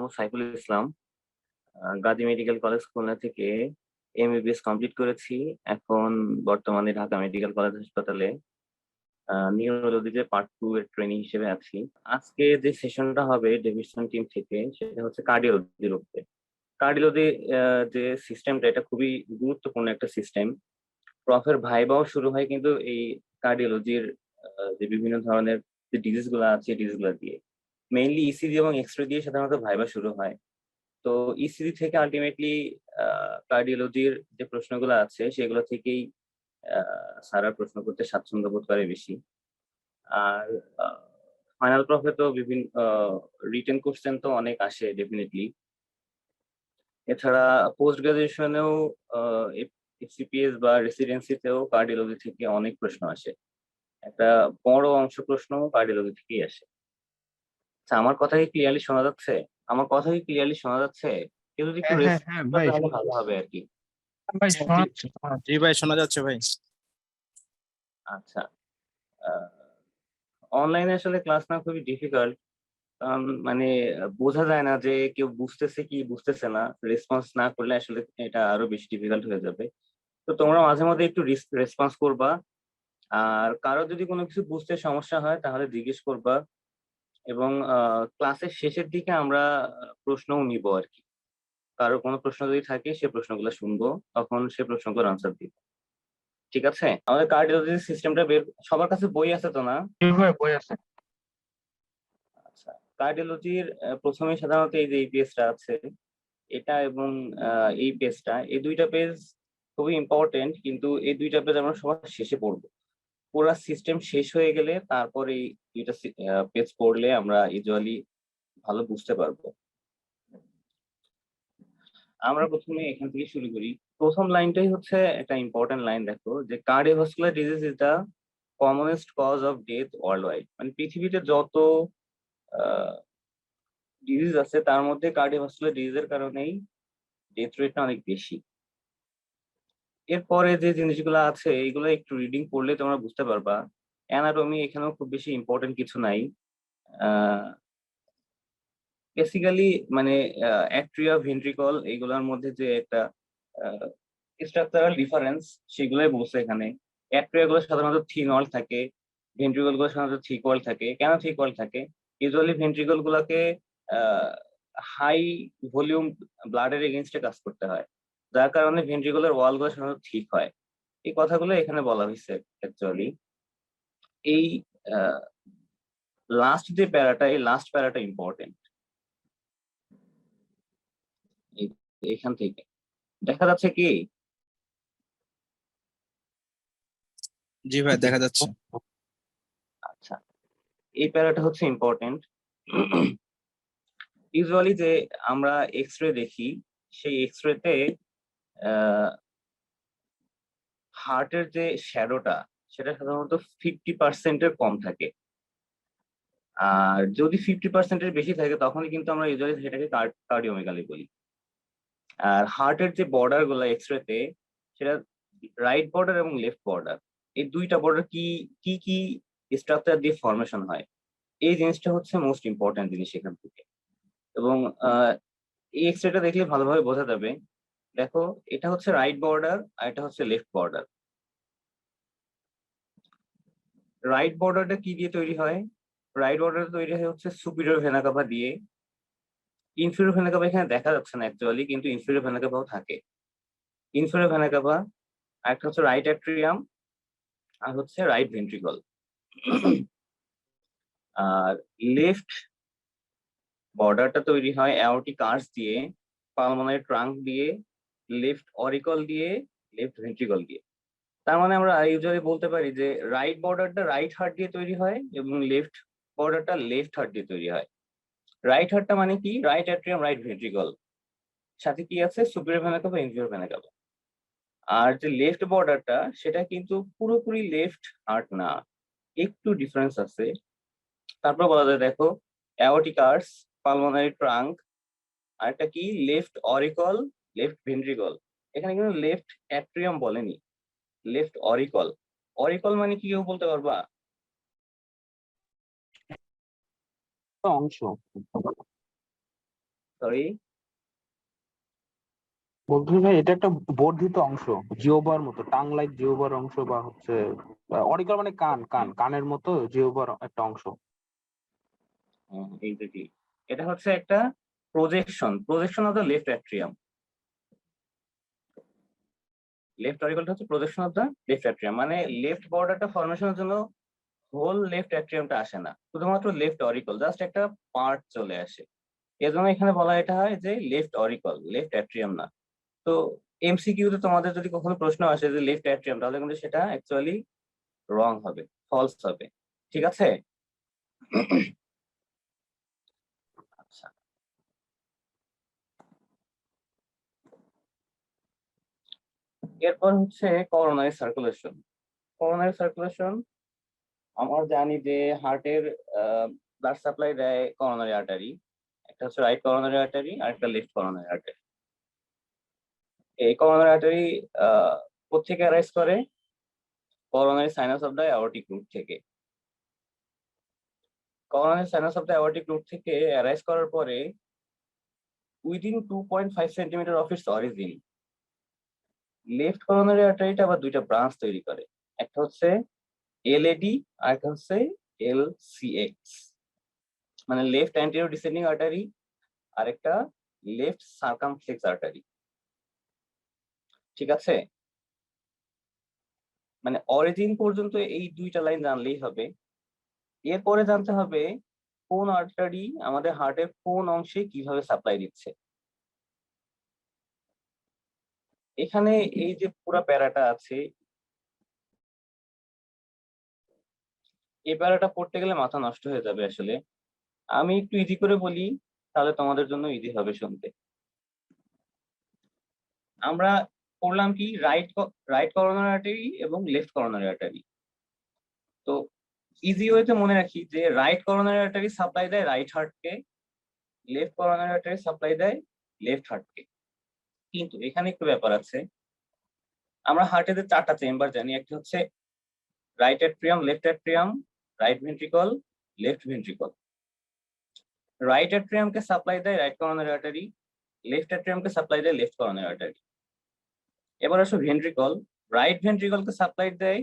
Mohammad Saiful Islam. Gazi medical college Khulna থেকে MBBS complete করেছি। এখন বর্তমানে ঢাকা মেডিকেল কলেজ হাসপাতালে নিউরোলজিতে পার্ট 2 এর ট্রেনিং হিসেবে আছি। আজকে যে সেশনটা হবে ডেভিশন টিম থেকে সেটা হচ্ছে কার্ডিওলজির উপরে। কার্ডিওলজি যে সিস্টেমটা, এটা খুবই গুরুত্বপূর্ণ একটা সিস্টেম। প্রফের ভাইবাও শুরু হয় কিন্তু এই কার্ডিওলজির যে বিভিন্ন ধরনের যে ডিজিজ গুলো আছে ডিজিজ গুলো দিয়ে, মেইনলি ইসিজি এবং এক্সরে দিয়ে সাধারণত ভাইবা শুরু হয়। তো ইসিজি থেকে আলটিমেটলি কার্ডিওলজির যে প্রশ্নগুলো আছে সেগুলো থেকেই স্যাররা প্রশ্ন করতে স্বাচ্ছন্দ্য বোধ করে বেশি। আর ফাইনাল প্রফে তো বিভিন্ন রিটেন কোশ্চেন তো অনেক আসে ডেফিনেটলি। এছাড়া পোস্ট গ্রাজুয়েশনেও এফসিপিএস বা রেসিডেন্সিতেও কার্ডিওলজি থেকে অনেক প্রশ্ন আসে। একটা বড় অংশ প্রশ্ন কার্ডিওলজি থেকেই আসে। আচ্ছা, আমার কথা কি ক্লিয়ারলি শোনা যাচ্ছে? আমার কথা কি ক্লিয়ারলি শোনা যাচ্ছে? কেউ যদি একটু হ্যাঁ হ্যাঁ হ্যাঁ রেসপন্স ভাই, তাহলে ভালো হবে আর কি। ভাই শোনা যাচ্ছে। জি ভাই, শোনা যাচ্ছে ভাই। আচ্ছা, অনলাইনে আসলে ক্লাস না খুবই ডিফিকাল্ট। মানে বোঝা যায় না যে কেউ বুঝতেছে কি বুঝতেছে না। রেসপন্স না করলে আসলে এটা আরো বেশি ডিফিকাল্ট হয়ে যাবে। তো তোমরা মাঝে মধ্যে একটু রেসপন্স করবা। আর কারো যদি কোনো কিছু বুঝতে সমস্যা হয় তাহলে জিজ্ঞেস করবা। এবং ক্লাসের শেষের দিকে আমরা প্রশ্নও নিব আর কি। কারো কোনো প্রশ্ন যদি থাকে সে প্রশ্নগুলো শুনবো, তখন সে প্রশ্নগুলোর আনসার দিব। ঠিক আছে? আমাদের কার্ডিওলজি সিস্টেমটা বের, সবার কাছে বই আছে তো না? ভাই বই আছে। আচ্ছা, কার্ডিওলজির প্রথমে সাধারণত এই যে এই পেজটা আছে এটা এবং এই পেজটা, এই দুইটা পেজ খুবই ইম্পর্টেন্ট, কিন্তু এই দুইটা পেজ আমরা সবার শেষে পড়বো। পুরো সিস্টেম শেষ হয়ে গেলে তারপরে এই দুইটা পেজ পড়লে আমরা ইউজুয়ালি ভালো বুঝতে পারবো। আমরা প্রথমে এখান থেকে শুরু করি। প্রথম লাইনটাই হচ্ছে একটা ইম্পর্টেন্ট লাইন, দেখো যে cardiovascular disease is the commonest cause of death worldwide. মানে পৃথিবীতে যত ডিজিজ আছে তার মধ্যে কার্ডিওভাস্কুলার ডিজিজের কারণেই ডেথ রেটটা অনেক বেশি। এরপরে যে জিনিসগুলো আছে এইগুলো একটু রিডিং পড়লে তোমরা বুঝতে পারবা। অ্যানাটমি এখানেও খুব বেশি ইম্পর্টেন্ট কিছু নাই। বেসিক্যালি মানে অ্যাট্রিয়া ভেন্ট্রিকল এইগুলোর মধ্যে যে একটা স্ট্রাকচারাল ডিফারেন্স সেগুলোই বলছে এখানে। অ্যাট্রিয়া গুলো সাধারণত থিন ওয়াল থাকে, ভেন্ট্রিকল গুলো সাধারণত থিক ওয়াল থাকে। কেন থিক ওয়াল থাকে? ইউজুয়ালি ভেন্ট্রিকল গুলোকে হাই ভলিউম ব্লাডের এগেনস্টে কাজ করতে হয়, যার কারণে ভেন্ট্রিকলের ওয়াল গুলো সাধারণত ঠিক হয়। এই কথাগুলো এখানে বলা হয়েছে অ্যাকচুয়ালি। এই লাস্ট যে প্যারাটা, এই লাস্ট প্যারাটা ইম্পর্টেন্ট। এখান থেকে দেখা যাচ্ছে কি? জি ভাই, দেখা যাচ্ছে। আচ্ছা, এই প্যারাটা হচ্ছে ইম্পর্টেন্ট। ইউজুয়ালি যে আমরা এক্স রে দেখি, সেই এক্স রেতে হার্টের যে শ্যাডোটা সেটা সাধারণত 50%-এর কম থাকে। আর যদি 50%-এর বেশি থাকে তখনই কিন্তু আমরা ইউজুয়ালি সেটাকে কার্ডিওমেগালি বলি। আর হার্টের যে বর্ডার গুলো এক্স রেতে, সেটা রাইট বর্ডার এবং লেফট বর্ডার, এই দুইটা বর্ডার কি কি কি স্ট্রাকচার দিয়ে ফরমেশন হয়, এই জিনিসটা হচ্ছে মোস্ট ইম্পর্টেন্ট জিনিস এখান থেকে। এবং এই এক্স রেটা দেখলে ভালোভাবে বোঝা যাবে। দেখো, এটা হচ্ছে রাইট বর্ডার আর এটা হচ্ছে লেফট বর্ডার। রাইট বর্ডারটা কি দিয়ে তৈরি হয়? রাইট বর্ডার তৈরি হয় হচ্ছে সুপিরিয়র ভেনা কাভা দিয়ে। ইনফিরিয়র ভেনা কাভা এখানে দেখা যাচ্ছে না অ্যাকচুয়ালি, কিন্তু ইনফিরিয়র ভেনা কাভাও থাকে। ইনফিরিয়র ভেনা কাভা, আর একটা হচ্ছে রাইট অ্যাট্রিয়াম, আর হচ্ছে রাইট ভেন্ট্রিকল। আর লেফট বর্ডারটা তৈরি হয় অ্যাওর্টিক আর্চ দিয়ে, পালমোনারি ট্রাঙ্ক দিয়ে, লেফট অরিকল দিয়ে, লেফট ভেন্ট্রিকল দিয়ে। তার মানে আমরা ইউজুয়ালি বলতে পারি যে রাইট বর্ডারটা রাইট হার্ট দিয়ে তৈরি হয় এবং লেফট বর্ডারটা লেফট হার্ট দিয়ে তৈরি হয়। রাইট হার্টটা মানে কি? রাইট অ্যাট্রিয়াম, রাইট ভেন্ট্রিকল, সাথে কি আছে? Superior vena cava, inferior vena cava. আর যে লেফট বর্ডারটা সেটা কিন্তু পুরোপুরি লেফট হার্ট না, একটু ডিফারেন্স আছে। তারপর বলা যায় দেখো, অ্যাওর্টিক আর্চ, পালমোনারি ট্রাঙ্ক, আর একটা কি? Left oracle, left ventricle. এখানে কিন্তু লেফট অ্যাট্রিয়াম বলেনি, লেফট অরিকল। অরিকল মানে কি কেউ বলতে পারবা? অংশ। সরি, বলছি ভাই এটা একটা বর্ধিত অংশ, জিওবার মতো, টাং লাইক জিওবার অংশ, বা হচ্ছে অরিকল মানে কান, কানের মতো জিওবার একটা অংশ। এক্স্যাক্টলি, এটা হচ্ছে একটা projection of the left atrium. Left অরিকলটা হচ্ছে projection of the left atrium, মানে লেফট বর্ডারটা ফরমেশনের জন্য হোল লেফট অ্যাট্রিয়ামটা আসে না, শুধুমাত্র লেফট অরিকল জাস্ট একটা পার্ট চলে আসে। এজন্য এখানে বলা এটা হয় যে লেফট অরিকল, লেফট অ্যাট্রিয়াম না। তো এমসিকিউতে তোমাদের যদি কখনো প্রশ্ন আসে যে লেফট অ্যাট্রিয়াম, তাহলে কিন্তু সেটা অ্যাকচুয়ালি রং হবে, ফলস হবে। ঠিক আছে? আচ্ছা, এরপর হচ্ছে করোনারি সার্কুলেশন। করোনারি সার্কুলেশন আমরা জানি যে হার্টের ব্লাড সাপ্লাই দেয় করোনারি আর্টারি, একটা হচ্ছে রাইট করোনারি আর্টারি আর একটা লেফট করোনারি আর্টারি। এই করোনারি আর্টারি কোত্থেকে অ্যারাইজ করে? Coronary sinus of the aortic root থেকে। Coronary sinus of the aortic root থেকে অ্যারাইজ করার পরে within 2.5 centimetre of its origin left coronary আর্টারিটা আবার দুইটা ব্রাঞ্চ তৈরি করে, একটা হচ্ছে এলএডি আর একটা হচ্ছে এলসিএক্স, মানে লেফট অ্যান্টেরিয়র ডিসেন্ডিং আর্টারি আর একটা লেফট সার্কামফ্লেক্স আর্টারি। ঠিক আছে? মানে অরিজিন পর্যন্ত এই দুইটা লাইন জানলেই হবে। এরপরে জানতে হবে কোন আর্টারি আমাদের হার্টের কোন অংশে কিভাবে সাপ্লাই দিচ্ছে। এখানে এই যে পুরা প্যারাটা আছে, এই প্যারাটা পড়তে গেলে মাথা নষ্ট হয়ে যাবে আসলে। আমি একটু ইজি করে বলি, তাহলে তোমাদের জন্য ইজি হবে শুনতে। আমরা পড়লাম কি রাইট করোনারি আর্টারি এবং লেফট করোনারি আর্টারি। তো ইজি ওয়েতে মনে রাখি যে রাইট করোনারি আর্টারি সাপ্লাই দেয় রাইট হার্টকে, লেফট করোনারি আর্টারি সাপ্লাই দেয় লেফট হার্টকে। কিন্তু এখানে একটু ব্যাপার আছে, আমরা হার্টের যে চারটা চেম্বার জানি, একটা হচ্ছে right atrium, left atrium, right ventricle, left ventricle. Right অ্যাট্রিয়ামকে সাপ্লাই দেয় রাইট করোনারি আর্টারি, লেফট অ্যাট্রিয়ামকে সাপ্লাই দেয় লেফট করোনারি আর্টারি। এবার আসো ভেন্ট্রিকল, রাইট ভেন্ট্রিকলকে সাপ্লাই দেয়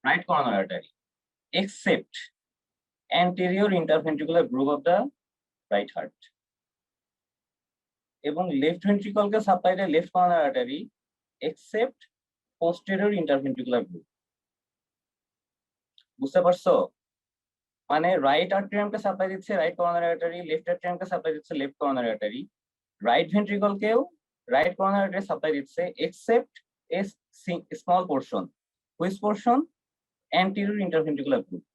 right coronary artery except anterior interventricular groove of the right heart, এবং left ভেন্ট্রিকলকে সাপ্লাই দেয় left coronary artery except posterior interventricular groove। বুঝতে পারছো? মানে রাইট আর্টেরিয়ামকে সাপ্লাই দিচ্ছে রাইট করোনারি আর্টারি, লেফট আর্টেরিয়ামকে সাপ্লাই দিচ্ছে লেফট করোনারি আর্টারি, রাইট ভেন্ট্রিকলকেও রাইট করোনারি আর্টারি সাপ্লাই দিচ্ছে except a small portion, which portion? anterior interventricular groove।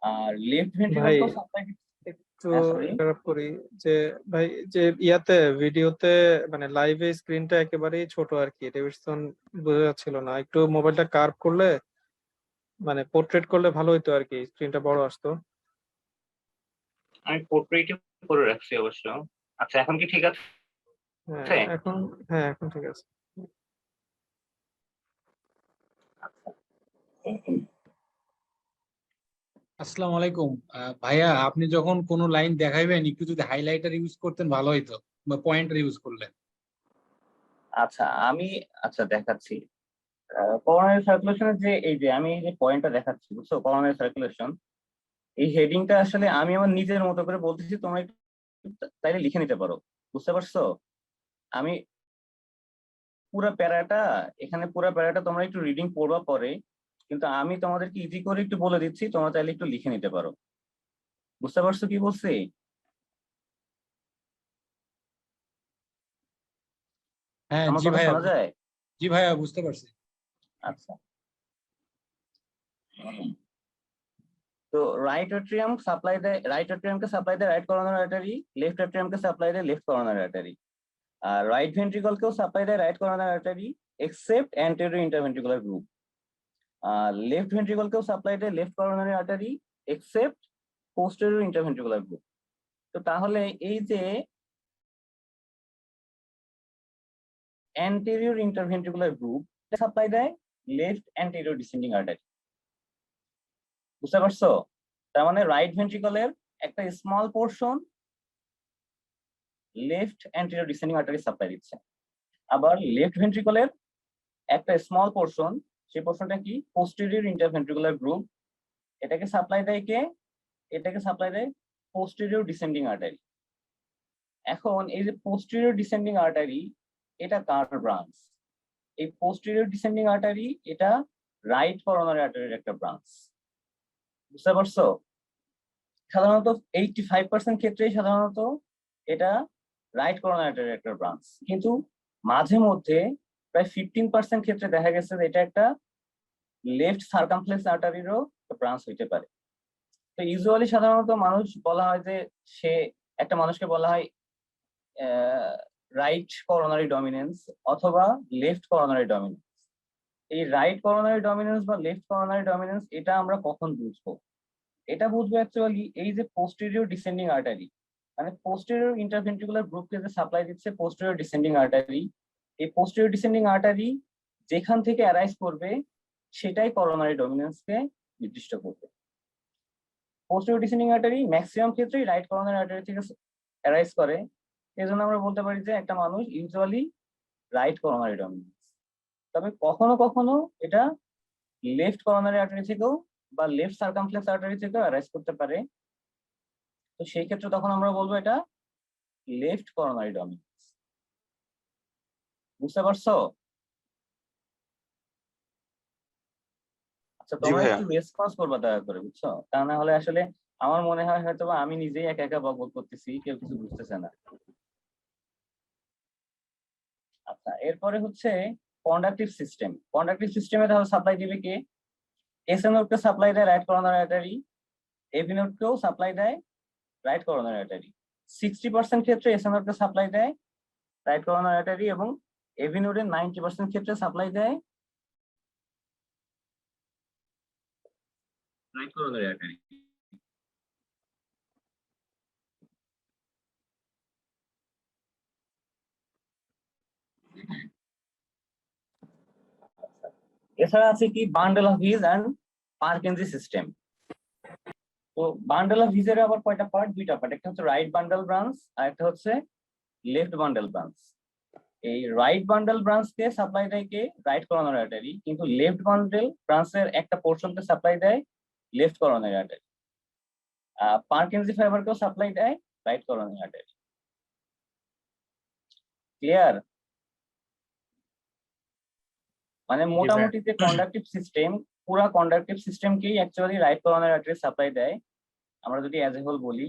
R left ভাই ভেন্ট্রিকলকেও সাপ্লাই একটু সরি, ইন্টারাপ্ট করি যে ভাই, যে ইয়াতে ভিডিওতে মানে লাইভে স্ক্রিনটা একেবারেই ছোট আর কি, রেভিশন বোঝা যাচ্ছিল না। একটু মোবাইলটা কার্ভ করলে মানে পোর্ট্রেট করলে ভালো হতো আর কি, স্ক্রিনটা বড় আসতো। আমি পোর্ট্রেটে করে রাখছি অবশ্য। আচ্ছা, এখন কি ঠিক আছে? হ্যাঁ এখন, হ্যাঁ এখন ঠিক আছে। আসসালামু আলাইকুম। ভাইয়া, আপনি যখন কোনো লাইন দেখাইবেন একটু যদি হাইলাইটার ইউজ করতেন ভালো হইতো, বা পয়েন্টার ইউজ করলেন। আচ্ছা, আমি দেখাচ্ছি। করোনারি সার্কুলেশনের যে এই যে আমি এই যে পয়েন্টটা দেখাচ্ছি, বুঝছো? করোনারি সার্কুলেশন এই হেডিংটা আসলে আমি আমার নিজের মতো করে বলতেছি, তোমরা একটু তাইলে লিখে নিতে পারো। বুঝতে পারছো? আমি পুরা প্যারাটা তোমরা একটু রিডিং পড়বা পরে, কিন্তু আমি তোমাদেরকে ইজি করে একটু বলে দিচ্ছি, তোমরা চাইলে একটু লিখে নিতে পারো। বুঝতে পারছো কি বলছি? হ্যাঁ আমার জি কথা ভাইয়া, শোনা যায়? জি ভাইয়া বুঝতে পারছি। আচ্ছা, তো রাইট অ্যাট্রিয়ামকে সাপ্লাই দেয় রাইট করোনারি আর্টারি, লেফট অ্যাট্রিয়ামকে সাপ্লাই দেয় লেফট করোনারি আর্টারি, আর রাইট ভেন্ট্রিকলকেও সাপ্লাই দেয় right coronary artery except anterior interventricular groove, আর লেফট ভেন্ট্রিকলকেও সাপ্লাই দেয় left coronary artery except posterior interventricular groove. তো তাহলে এই যে অ্যান্টেরিয়র ইন্টারভেন্ট্রিকুলার গ্রুপ সাপ্লাই দেয় লেফট অ্যান্টেরিয়র ডিসেন্ডিং আর্টারি। বুঝতে পারছো? তার মানে রাইট ভেন্ট্রিকলের একটা small portion left anterior descending artery supply দিচ্ছে, আবার লেফট ভেন্ট্রিকলের একটা স্মল পোর্শন, সেই পোর্শনটা কি পোস্টেরিয়র ইন্টারভেন্ট্রিকুলার গ্রুপ, এটাকে সাপ্লাই দেয় কে? এটাকে সাপ্লাই দেয় পোস্টেরিয়র ডিসেন্ডিং আর্টারি। এখন এই যে পোস্টেরিয়র ডিসেন্ডিং আর্টারি, এটা কার ব্রাঞ্চ? এই পোস্টেরিয়র ডিসেন্ডিং আর্টারি এটা রাইট করোনারি আর্টারির একটা ব্রাঞ্চ। বুঝতে পারছো? সাধারণত 85% ক্ষেত্রেই সাধারণত এটা রাইট করোনারি আর্টারির একটা ব্রাঞ্চ, কিন্তু মাঝে মধ্যে প্রায় 15% ক্ষেত্রে দেখা গেছে যে এটা একটা লেফট সার্কামফ্লেক্স আর্টারিরও ব্রাঞ্চ হইতে পারে। তো ইউজুয়ালি সাধারণত মানুষ বলা হয় যে সে একটা মানুষকে বলা হয় রাইট করোনারি ডমিনেন্স অথবা লেফট করোনারি ডমিনেন্স। এই রাইট করোনারি ডমিনেন্স বা লেফট করোনারি ডমিনেন্স এটা আমরা কখন বুঝবো? এটা বুঝবো অ্যাকচুয়ালি এই যে পোস্টেরিয়র ডিসেন্ডিং আর্টারি, মানে পোস্টেরিয়র ইন্টারভেন্ট্রিকুলার গ্রুপকে যে সাপ্লাই দিচ্ছে পোস্টেরিয়র ডিসেন্ডিং আর্টারি, এই পোস্টেরিয়র ডিসেন্ডিং আর্টারি যেখান থেকে অ্যারাইজ করবে সেটাই করোনারি ডমিনেন্সকে নির্দিষ্ট করবে। পোস্টেরিয়র ডিসেন্ডিং আর্টারি ম্যাক্সিমাম ক্ষেত্রেই রাইট করোনারি আর্টারি থেকে অ্যারাইজ করে, এজন্য আমরা বলতে পারি যে একটা মানুষ ইউজুয়ালি রাইট করোনারি ডমিনেন্স। তবে কখনো কখনো এটা লেফট করোনারি আর্টারি থেকেও বা লেফট সার্কামফ্লেক্স আর্টারি থেকেও অ্যারাইজ করতে পারে। তো সেই ক্ষেত্রে তখন আমরা বলবো এটা লেফট করোনারি ডমিনেন্স। বুঝতে পারছো? আচ্ছা, তোমরা ভাইয়া। একটু রেসপন্স করবা দয়া করে, বুঝছো? তা না হলে আসলে আমার মনে হয় হয়তো বা আমি নিজেই একা একা বকবক করতেছি, কেউ কিছু বুঝতেছে না। আচ্ছা, এরপরে হচ্ছে কন্ডাক্টিভ সিস্টেম। কন্ডাক্টিভ সিস্টেমে ধরো সাপ্লাই দিবে কে? এসএ নোডকে সাপ্লাই দেয় রাইট করোনারি আর্টারি, এবি নোডকেও সাপ্লাই দেয় রাইট করোনারি আর্টারি। 60% ক্ষেত্রে এসএ নোডকে সাপ্লাই দেয় রাইট করোনারি আর্টারি এবং এবি নোডের 90% ক্ষেত্রে সাপ্লাই দেয় রাইট করোনারি আর্টারি। এছাড়া আছে কি bundle of His and Purkinje system. তো বান্ডেল অফ হিজের আবার কয়টা পার্ট? দুইটা পার্ট, একটা হচ্ছে রাইট বান্ডেল ব্রাঞ্চ আর একটা হচ্ছে লেফট বান্ডেল ব্রাঞ্চ। এই রাইট বান্ডেল ব্রাঞ্চকে সাপ্লাই দেয় কে? রাইট করোনারি আর্টারি, কিন্তু লেফট বান্ডেল ব্রাঞ্চের একটা পোর্শনকে সাপ্লাই দেয় লেফট করোনারি আর্টারি। পারকিনজি ফাইবারকেও সাপ্লাই দেয় রাইট করোনারি আর্টারি। ক্লিয়ার? মানে মোটামুটি যে কন্ডাক্টিভ সিস্টেম, পুরো কন্ডাক্টিভ সিস্টেমকেই actually right coronary artery supply দেয় আমরা যদি অ্যাজ এ হোল বলি,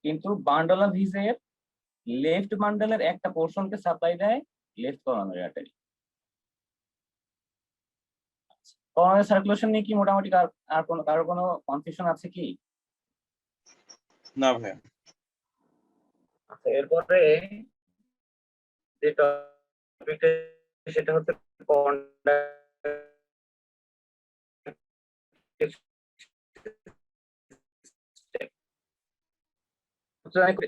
কিন্তু বান্ডেল অফ হিজের লেফট বান্ডেলের একটা পোর্শনকে সাপ্লাই দেয় left coronary artery. Coronary circulation নিয়ে কি মোটামুটি কারো কোনো কনফিউশন আছে কি? না ভাইয়া। আচ্ছা, এরপরে যে টপিকটা সেটা হচ্ছে conductive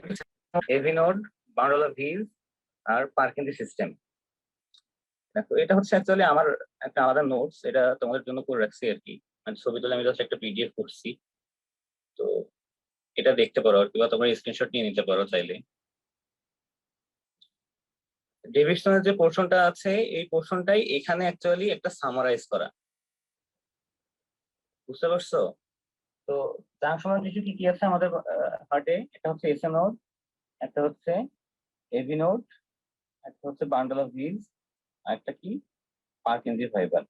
system, AV node, bundle of His আর পারকিনজি সিস্টেম। দেখো, এটা হচ্ছে অ্যাকচুয়ালি আমার একটা আলাদা নোটস, এটা তোমাদের জন্য করে রাখছি আর কি, মানে ছবি তুলে আমি জাস্ট একটা পিডিএফ করছি, তো এটা দেখতে পারো আর কি, বা তোমরা স্ক্রিনশট নিয়ে নিতে পারো চাইলে। ডেভিডসনের যে পোর্শনটা আছে এই পোর্শনটাই এখানে অ্যাকচুয়ালি একটা সামারাইজ করা। বুঝতে পারছো? তো জাংশনাল টিস্যু কি কি আছে আমাদের হার্টে? এটা হচ্ছে এসএ নোড, একটা হচ্ছে এবি নোড, একটা হচ্ছে বান্ডেল অফ হিজ, আর একটা কি পারকিনজি ফাইবার।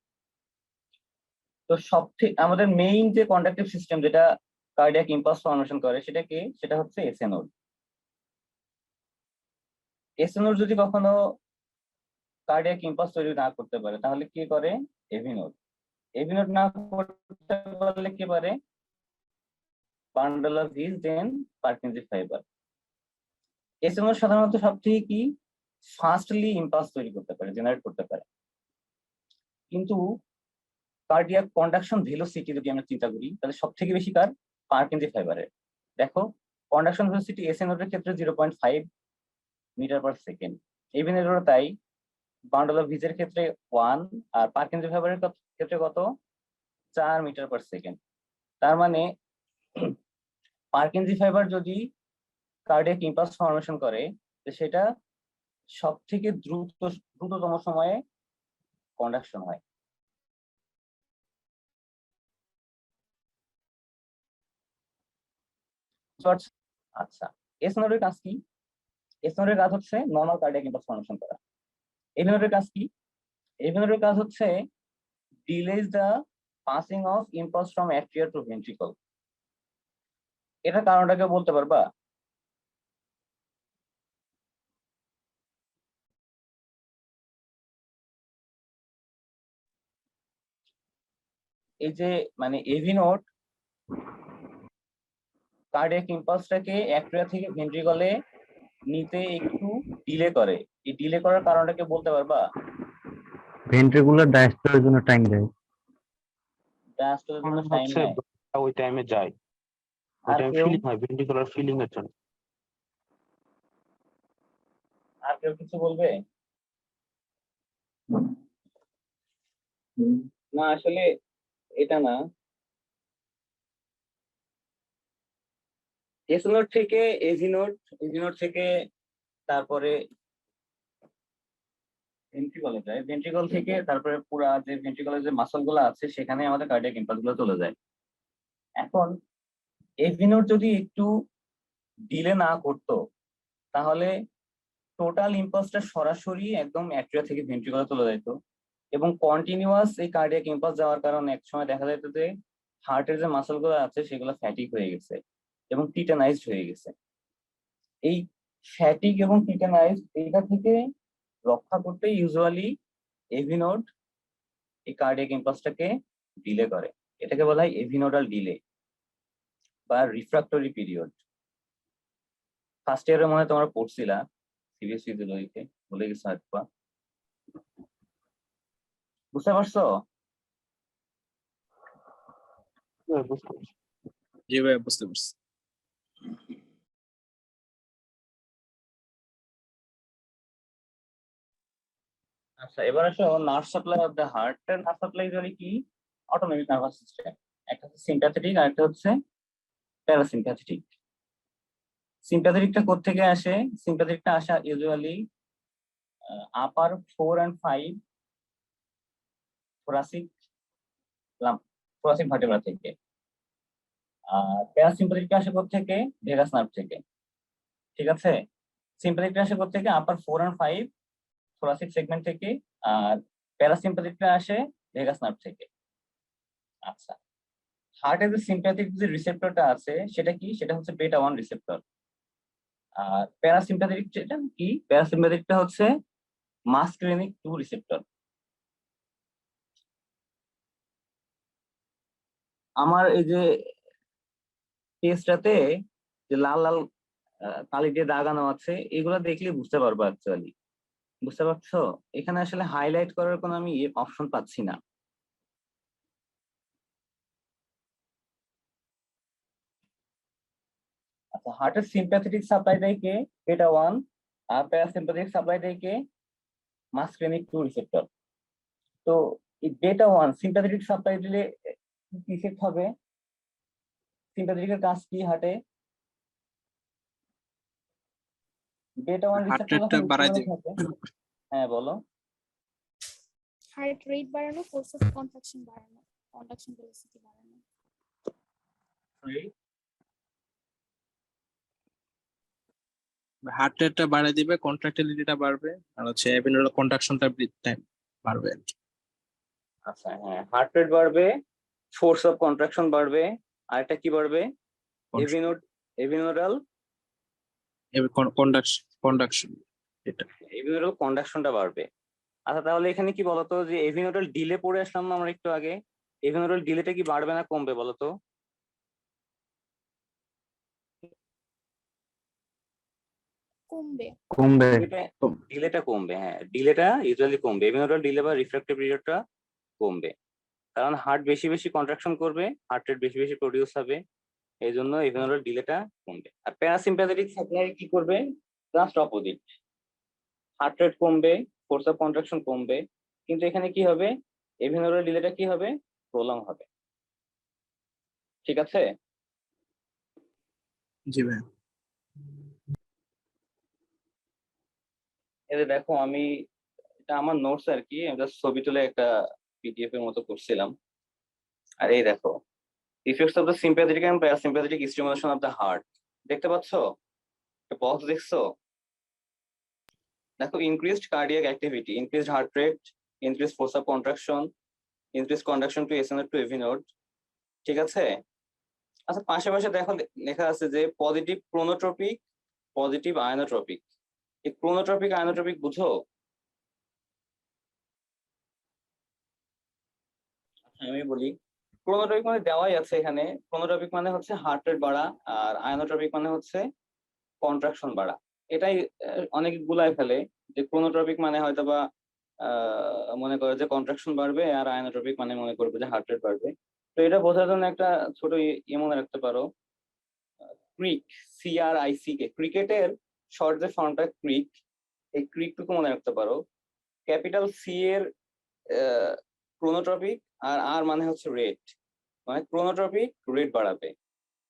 তো সবথেকে আমাদের মেইন যে কন্ডাক্টিভ সিস্টেম যেটা কার্ডিয়াক ইম্পালস ফর্মেশন করে সেটা কি? সেটা হচ্ছে এসএ নোড। এসএ নোড যদি কখনো কার্ডিয়াক ইম্পালস তৈরি না করতে পারে তাহলে কি করে? AB node. এবি নোড না করতে পারলে কি পারে? Bundle of His then Purkinje fiber. SA node সাধারণত সবথেকে কি ফাস্টলি ইম্পালস তৈরি করতে পারে, জেনারেট করতে পারে। কিন্তু কার্ডিয়াক কন্ডাকশন ভেলোসিটি যদি আমরা চিন্তা করি তাহলে সব থেকে বেশি কার? পারকিনজি ফাইবারের। দেখো, কন্ডাকশন ভেলোসিটি এসএ নোডের ক্ষেত্রে 0.5 মিটার পার সেকেন্ড, এবি নোডেরও তাই বান্ডল অফ ভিজের ক্ষেত্রে 1 আর পার্কিনসন ফাইবারের ক্ষেত্রে কত 4 মিটার পার সেকেন্ড। তার মানে পার্কিনসন ফাইবার যদি কার্ডিয়াক ইম্পালস ফর্মেশন করে তো সেটা সব থেকে দ্রুততম সময়ে কন্ডাকশন হয়। আচ্ছা, এস নোডের কাজ কি? এস নোডের কাজ হচ্ছে নর্মাল কার্ডিয়াক ইম্পালস ফর্মেশন করা। এভি নোডের কাজ কি? এভি নোডের কাজ হচ্ছে delays the passing of impulse from atria to ventricle. এটা কারণটা কেউ বলতে পারবা? এই যে মানে এভি নোড কার্ডিয়াক ইম্পালসটাকে অ্যাট্রিয়া থেকে ভেন্ট্রিকলে নিতে একটু ডিলে করে। এই ডিলে করার কারণটাকে বলতে পারবা? ভেন্ট্রিকুলার ডায়াস্টলের জন্য টাইম দেয়। ডায়াস্টলের জন্য টাইম হচ্ছে নেয়। ওই টাইমে যায়, ওই আর টাইমে কেউ ফিলিং হয়, ভেন্ট্রিকুলার ফিলিং এর জন্য। আর কেউ কিছু বলবে? না আসলে এটা না। এস নোড থেকে এভি নোড, এভি নোড থেকে তারপরে ভেন্ট্রিকলে যায়, ভেন্ট্রিকল থেকে তারপরে পুরা যে ভেন্ট্রিকলের যে মাসল গুলো আছে সেখানে আমাদের কার্ডিয়াক ইম্পালস গুলো চলে যায়। এখন এভি নোড যদি একটু ডিলে না করতো তাহলে টোটাল ইম্পালসটা সরাসরি একদম অ্যাট্রিয়া থেকে ভেন্ট্রিকলে চলে যেত এবং কন্টিনিউয়াস এই কার্ডিয়াক ইম্পালস যাওয়ার কারণে এক সময় দেখা যেত যে হার্টের যে মাসল গুলো আছে সেগুলো ফ্যাটিক হয়ে গেছে এবং টিটানাইজড হয়ে গেছে। এই ফ্যাটিক এবং টিটানাইজ এইটা থেকে রক্ষা করতে ইউজুয়ালি এভি নোড এই কার্ডিয়াক ইম্পালসটাকে ডিলে করে। এটাকে বলা হয় এভিনোডাল ডিলে বা রিফ্রাক্টরি পিরিয়ড। ফার্স্ট ইয়ারে মনে হয় তোমরা পড়ছিলা সিভিএস ফিজিওলজিতে, ভুলে গেছো হয়তো। বুঝতে পারছো? বুঝতে পারছি। জি ভাই বুঝতে পারছি। আচ্ছা, এবার আসো nerve supply of the heart. Nerve supply usually কি? Autonomic nervous system. একটা হচ্ছে সিম্প্যাথেটিক আর একটা হচ্ছে প্যারাসিম্প্যাথেটিক। সিম্প্যাথেটিকটা কোত্থেকে আসে? সিম্প্যাথেটিকটা আসে ইউজুয়ালি আপার 4 and 5 thoracic ভার্টেব্রা থেকে। আর প্যারাসিম্প্যাথেটিকটা আসে কোত্থেকে? ভেগাস নার্ভ থেকে। ঠিক আছে, সিম্প্যাথেটিকটা আসে কোত্থেকে? আপার 4 and 5 thoracic সেগমেন্ট থেকে, আর প্যারাসিম্প্যাথেটিকটা আসে ভেগাস নার্ভ থেকে। আচ্ছা, হার্টের যে সিম্প্যাথিক যে রিসেপ্টরটা আছে সেটা কি? সেটা হচ্ছে বেটা 1 রিসেপ্টর। আর প্যারাসিম্প্যাথেটিক যেটা কি? প্যারাসিম্প্যাথেটিকটা হচ্ছে মাস্কুলিনিক 2 রিসেপ্টর। আমার এই যে পেজটাতে যে লাল লাল কালি দিয়ে দাগানো আছে এগুলো দেখলে বুঝতে পারবো অ্যাকচুয়ালি। বুঝতে পারছো? এখানে আসলে হাইলাইট করার কোনো আমি অপশন পাচ্ছি না। আচ্ছা, হার্টের সিম্প্যাথেটিক সাপ্লাই দেয় কে? বেটা 1। আর প্যারাসিম্প্যাথেটিক সাপ্লাই দেয় কে? মাস্কুলিনিক 2 রিসেপ্টর। তো এই বেটা 1 সিম্প্যাথেটিক সাপ্লাই দিলে কি ইফেক্ট হবে? সিম্প্যাথেটিকের কাজ কি হার্টে? বেটা 1 হার্ট রিসেপ্টর রেটটা যখন বাড়ায় উচ্চ দিবে। থাকে। হ্যাঁ বলো। হার্ট রেট বাড়ানো, ফোর্স অফ কন্ট্রাকশন বাড়ানো, কন্ট্রাকশন ভেলোসিটি বাড়ানো। হার্ট রেটটা বাড়ায় দিবে, কন্ট্রাক্টিলিটিটা বাড়বে, আর হচ্ছে এভিনোডাল কন্ট্রাকশনটা বাড়বে। আচ্ছা হ্যাঁ, হার্ট রেট বাড়বে, ফোর্স অফ কন্ট্রাকশন বাড়বে, আর এটা কি বাড়বে? এভিনোডাল কন্ডাকশন এটা। এভিনোডাল কন্ডাকশনটা বাড়বে। আচ্ছা, তাহলে এখানে কি বলতো যে এভিনোডাল ডিলে পড়ে আসলাম না আমরা একটু আগে? এভিনোডাল ডিলেটা কি বাড়বে না কমবে বলতো? কমবে। কমবে। ডিলেটা কমবে, হ্যাঁ ডিলেটা ইউজুয়ালি কমবে। এভিনোডাল ডিলে বা রিফ্র্যাক্টিভ পিরিয়ডটা কমবে, কারণ হার্ট বেশি বেশি কন্ট্রাকশন করবে, হার্ট রেট বেশি বেশি প্রডিউস হবে, এই জন্য এভিনোডাল ডিলেটা কমবে। আর প্যারাসিম্প্যাথেটিক সাপ্লাই কি করবে? জাস্ট অপোজিট, হার্ট রেট কমবে, ফোর্স অফ কন্ট্রাকশন কমবে, কিন্তু এখানে কি হবে, এভিনোরের ডিলেটা কি হবে, প্রলং হবে। ঠিক আছে? জি ভাই। এই যে দেখো, আমি এটা আমার নোটস আর কি, আমি জাস্ট ছবি তুলে একটা পিডিএফ এর মতো করছিলাম। আর এই দেখো, effects of the sympathetic and parasympathetic stimulation of the heart, দেখতে পাচ্ছো? একটা বক্স দেখছো? দেখো, increased cardiac activity, increased heart rate, increased force of contraction, increased conduction to S to AV node. ঠিক আছে? আচ্ছা, পাশাপাশি দেখো লেখা আছে যে পজিটিভ ক্রোনোট্রপিক, পজিটিভ আয়নোট্রপিক। এই ক্রোনোট্রপিক আয়নোট্রপিক বুঝো? আমি বলি, ক্রোনোট্রপিক মানে দেওয়াই আছে এখানে। ক্রোনোট্রপিক মানে হচ্ছে হার্ট রেট বাড়া, আর আয়নোট্রপিক মানে হচ্ছে কন্ট্রাকশন বাড়া। এটাই অনেক গুলাই ফেলে যে ক্রোনোট্রপিক মানে হয়তো বা মনে করে যে কন্ট্রাকশন বাড়বে, আর আয়নোট্রপিক মানে মনে করবে যে হার্ট রেট বাড়বে। তো এটা বোঝার জন্য একটা ছোট ইয়ে মনে রাখতে পারো, ক্রিক, CRIC, ক্রিকেটের শর্ট যে ফর্মটা ক্রিক, এই ক্রিকটুকু মনে রাখতে পারো। ক্যাপিটাল সি এর ক্রোনোট্রপিক, আর আর মানে হচ্ছে রেট, মানে ক্রোনোট্রপিক রেট বাড়াবে,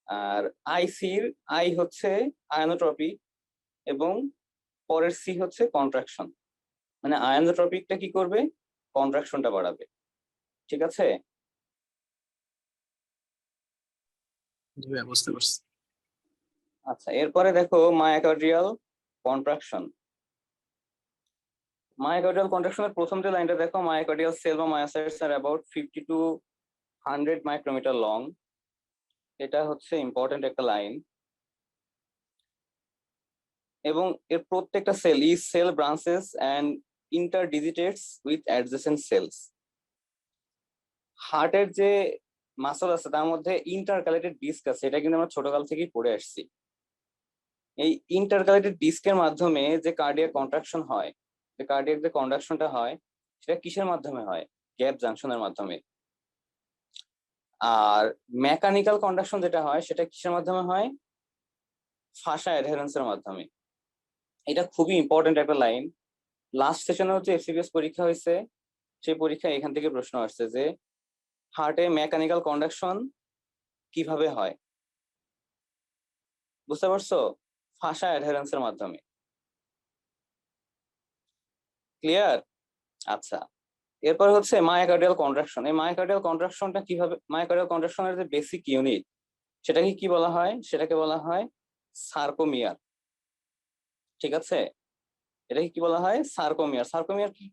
আর আইসির আই হচ্ছে আয়নোট্রপিক, এবং পরের সি হচ্ছে কন্ট্রাকশন, মানে আয়নোট্রপিকটা কি করবে, কন্ট্রাকশনটা বাড়াবে। ঠিক আছে? জি ভাই, বুঝতে পারছি। আচ্ছা, এরপরে দেখো মায়োকার্ডিয়াল কন্ট্রাকশন। মায়োকার্ডিয়াল কন্ট্রাকশনের প্রথম যে লাইনটা দেখো, মায়োকার্ডিয়াল সেল বা মায়োসাইটস আর অ্যাবাউট 50 to 100 মাইক্রোমিটার লং। এটা হচ্ছে ইম্পর্টেন্ট একটা লাইন। এবং এর প্রত্যেকটা cell, each cell branches and interdigitates with adjacent cells. হার্টের যে মাসল আছে তার মধ্যে ইন্টারকালেটেড ডিস্ক আছে, এটা কিন্তু আমরা ছোটকাল থেকেই পড়ে আসছি। এই ইন্টারকালেটেড ডিস্কের মাধ্যমে যে কার্ডিয়াক কন্ট্রাকশন হয়, যে কার্ডিয়াক যে কন্ডাকশনটা হয়, সেটা কিসের মাধ্যমে হয়, গ্যাপ জাংশনের মাধ্যমে। আর মেকানিক্যাল কন্ডাকশন যেটা হয়, সেটা কিসের মাধ্যমে হয়, ফাসা অ্যাডহেরেন্সের মাধ্যমে। এটা খুবই ইম্পর্টেন্ট একটা লাইন। লাস্ট সেশনে হচ্ছে FCPS পরীক্ষা হয়েছে, সেই পরীক্ষায় এখান থেকে প্রশ্ন আসছে যে হার্টে মেকানিক্যাল কন্ডাকশন কিভাবে হয়। বুঝতে পারছো? ফাসা অ্যাডহেরেন্সের মাধ্যমে। ক্লিয়ার? আচ্ছা, এরপর হচ্ছে মায়োকার্ডিয়াল কন্ট্রাকশন। এই মায়োকার্ডিয়াল কন্ট্রাকশনটা কিভাবে, মায়োকার্ডিয়াল কন্ট্রাকশনের যে বেসিক ইউনিট, সেটাকে কি বলা হয়, সেটাকে বলা হয় সার্কোমিয়ার। ঠিক আছে? এটাকে কি বলা হয়, সার্কোমিয়ার। সার্কোমিয়ার কি?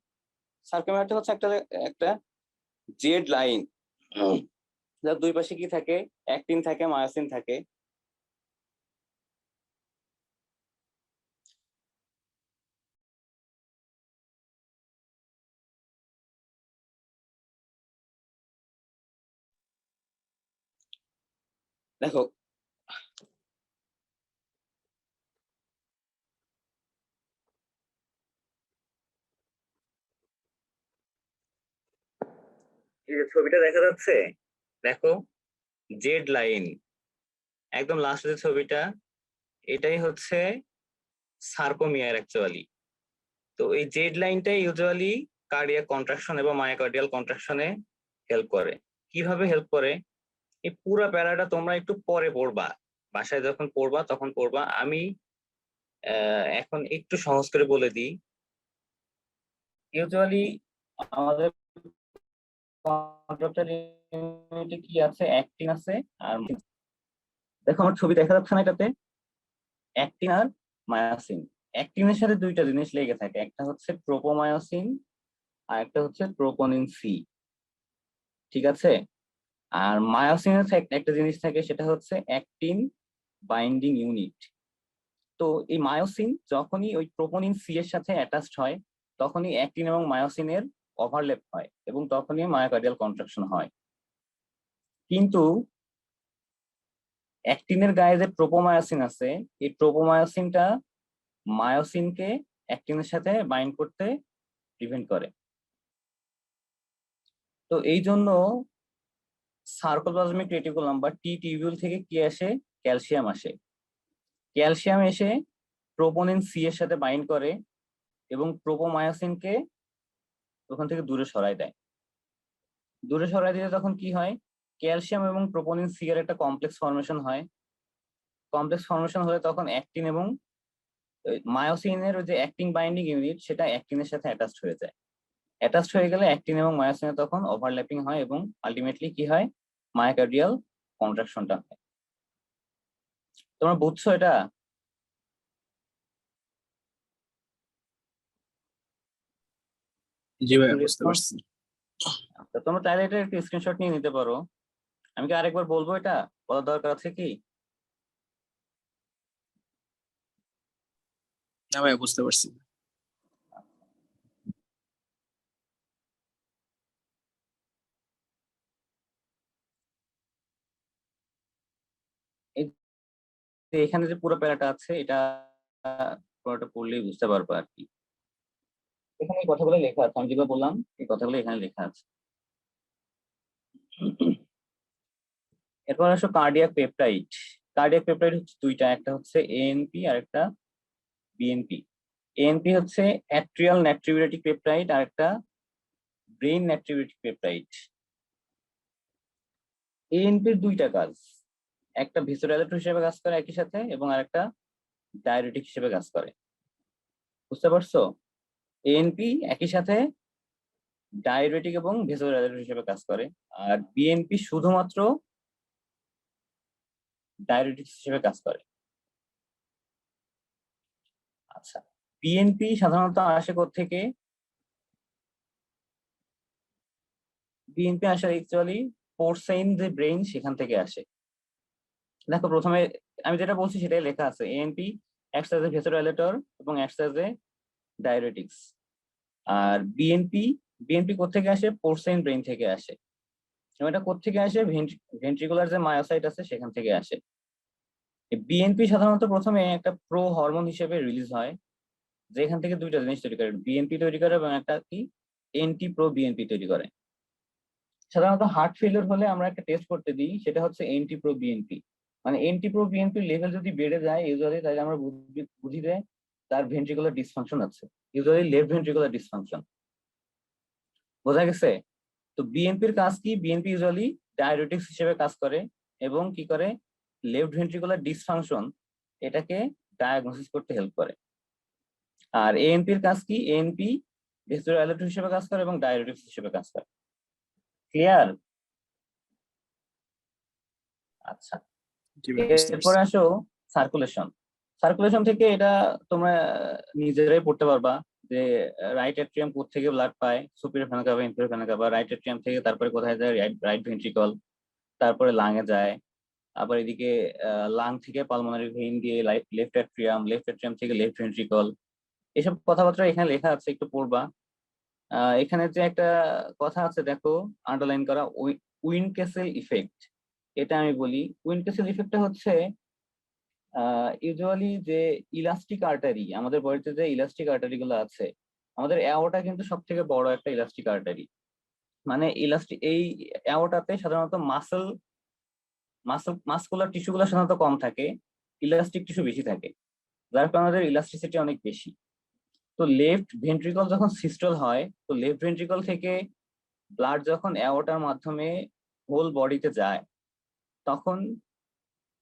সার্কোমিয়ারটা হচ্ছে একটা একটা জেড লাইন, যার দুই পাশে কি থাকে, অ্যাক্টিন থাকে, মায়োসিন থাকে। দেখো, এই যে ছবিটা দেখা যাচ্ছে, দেখো, জেড লাইন, একদম লাস্ট যে ছবিটা, এটাই হচ্ছে সার্কোমিয়ার অ্যাকচুয়ালি। তো এই জেড লাইনটাই ইউজুয়ালি কার্ডিয়াক কন্ট্রাকশন এবং মায়োকার্ডিয়াল কন্ট্রাকশনে হেল্প করে। কিভাবে হেল্প করে, এই পুরো প্যারাটা তোমরা একটু পরে পড়বা, বাসায় যখন পড়বা তখন পড়বা। আমি এখন একটু সহজ করে বলে দিই। ইউজুয়ালি আমাদের কন্ট্রাক্টর ইউনিটে কি আছে, অ্যাক্টিন আছে আর দেখো আমার ছবি দেখা যাচ্ছে না এটাতে, অ্যাক্টিন আর মায়োসিন। অ্যাক্টিনের সাথে দুইটা জিনিস লেগে থাকে, একটা হচ্ছে ট্রোপোমায়োসিন আর একটা হচ্ছে ট্রোপোনিন সি। ঠিক আছে? আর মায়োসিনের একটা জিনিস থাকে, সেটা হচ্ছে অ্যাক্টিন বাইন্ডিং ইউনিট। তো এই মায়োসিন যখনই ওই ট্রোপোনিন সি এর সাথে অ্যাটাচড হয়, তখনই অ্যাক্টিন এবং মায়োসিনের ওভারল্যাপ হয় এবং তখনই মায়োকার্ডিয়াল কন্ট্রাকশন হয়। কিন্তু অ্যাক্টিনের গায়ে যে ট্রোপোমায়োসিন আছে, এই ট্রোপোমায়োসিনটা মায়োসিনকে অ্যাক্টিনের সাথে বাইন্ড করতে প্রিভেন্ট করে। তো এই জন্য সার্কোপ্লাজমিক রেটিকুলাম বা টি টিউবিউল থেকে কি আসে, ক্যালসিয়াম আসে। ক্যালসিয়াম এসে ট্রোপোনিন সি এর সাথে বাইন্ড করে এবং প্রোপোমায়োসিনকে ওখান থেকে দূরে সরায় দেয়। দূরে সরাই দিলে তখন কি হয়, ক্যালসিয়াম এবং প্রোপোনিন সি এর একটা কমপ্লেক্স ফর্মেশন হয়। কমপ্লেক্স ফর্মেশন হলে তখন অ্যাক্টিন এবং মায়োসিনের যে অ্যাক্টিং বাইন্ডিং ইউনিট সেটা অ্যাক্টিনের সাথে অ্যাটাচড হয়ে যায়। অ্যাটাচড হয়ে গেলে অ্যাক্টিন এবং মায়োসিনের তখন ওভারল্যাপিং হয় এবং আলটিমেটলি কি হয়, মায়োকার্ডিয়াল কন্ট্রাকশনটা হয়। তোমরা বুঝছো এটা? জি ভাইয়া বুঝতে পারছি। আচ্ছা, তোমরা চাইলে এটা একটু স্ক্রিনশট নিয়ে নিতে পারো। আমি কি আরেকবার বলবো, এটা বলার দরকার আছে কি? না ভাইয়া বুঝতে পারছি। এই যে এখানে যে পুরো প্যারাটা আছে এটা পুরোটা পড়লেই বুঝতে পারবো আর কি। এখানে এই কথাগুলো লেখা আছে, আমি যেগুলো বললাম এই কথাগুলো এখানে লেখা আছে। এরপর আসো কার্ডিয়াক পেপটাইড। কার্ডিয়াক পেপটাইড হচ্ছে দুইটা, একটা হচ্ছে এএনপি আর একটা বিএনপি। এএনপি হচ্ছে অ্যাট্রিয়াল নাট্রিউরেটিক পেপটাইড আর একটা ব্রেইন নাট্রিউরেটিক পেপটাইড। এএনপির দুইটা কাজ, একটা ভেসোডাইলেটর হিসেবে কাজ করে একই সাথে এবং আরেকটা ডায়ুরেটিক হিসেবে কাজ করে। বুঝতে পারছো? এএনপি একই সাথে ডায়ুরেটিক এবং ভেসোডাইলেটর হিসেবে কাজ করে, আর বিএনপি শুধুমাত্র ডায়ুরেটিক হিসেবে কাজ করে। আচ্ছা, বিএনপি সাধারণত আসে কোত্থেকে? বিএনপি আসে অ্যাকচুয়ালি পোর্সাইন যে ব্রেইন সেখান থেকে আসে। দেখো প্রথমে আমি যেটা বলছি সেটাই লেখা আছে, ANP acts as a vasodilator এবং অ্যাক্টস অ্যাজ এ ডায়ুরেটিক্স। আর বিএনপি কোত্থেকে আসে? পোর্সাইন ব্রেইন থেকে আসে। এবং এটা কোত্থেকে আসে? ভেন্ট্রিকুলার যে মায়োসাইট আছে সেখান থেকে আসে। বিএনপি সাধারণত প্রথমে একটা প্রো হরমোন হিসেবে রিলিজ হয়, যেখান থেকে দুইটা জিনিস তৈরি করে, বিএনপি তৈরি করে এবং একটা কি এন্টি প্রো বিএনপি তৈরি করে। সাধারণত হার্ট ফেলিওর হলে আমরা একটা টেস্ট করতে দিই, সেটা হচ্ছে এন্টি প্রো বিএনপি। মানে এন্টি প্রো বিএনপির লেভেল যদি বেড়ে যায় ইউজুয়ালি, তাহলে আমরা বুঝি যে তার ভেন্ট্রিকুলার ডিসফাংশন আছে, ইউজুয়ালি লেফট ভেন্ট্রিকুলার ডিসফাংশন। বোঝা গেছে? তো বিএনপির কাজ কি? বিএনপি ইউজুয়ালি ডায়ুরেটিক্স হিসেবে কাজ করে এবং কি করে, লেফট ভেন্ট্রিকুলার ডিসফাংশন এটাকে ডায়াগনোসিস করতে হেল্প করে। আর এএনপির কাজ কি? এএনপি ভেসোডাইলেটর হিসেবে কাজ করে এবং ডায়ুরেটিক্স হিসেবে কাজ করে। ক্লিয়ার? আচ্ছা, জি ভাইয়া বুঝতে এরপরে পারছি। আসো সার্কুলেশন। সার্কুলেশন থেকে এটা তোমরা নিজেরাই পড়তে পারবা যে রাইট অ্যাট্রিয়াম থেকে ব্লাড পায়, superior vena CAVA, inferior vena CAVA, right atrium থেকে তারপরে কোথায় যায়? রাইট ভেন্ট্রিকল, তারপরে লাঙে যায়, আবার এদিকে লাং থেকে পালমোনারি ভেইন দিয়ে লেফট অ্যাট্রিয়াম থেকে লেফট ভেন্ট্রিকল। এসব কথাবার্তা এখানে লেখা আছে, একটু পড়বা। এখানে যে একটা কথা আছে দেখো আন্ডারলাইন করা, উইনকেসেল ইফেক্ট। এটা আমি বলি, উইনকেসেল ইফেক্টটা হচ্ছে ইউজুয়ালি যে ইলাস্টিক আর্টারি, আমাদের বডিতে যে ইলাস্টিক আর্টারি গুলো আছে, আমাদের অ্যাওটা কিন্তু সব থেকে বড় একটা ইলাস্টিক আর্টারি। মানে এই অ্যাওটাতে সাধারণত মাসকুলার টিস্যু গুলো সাধারণত কম থাকে, ইলাস্টিক টিস্যু বেশি থাকে, যার কারণে আমাদের ইলাস্টিসিটি অনেক বেশি। তো লেফট ভেন্ট্রিকল যখন সিস্টল হয়, তো লেফট ভেন্ট্রিকল থেকে ব্লাড যখন অ্যাওর্টার মাধ্যমে হোল বডিতে যায়, তখন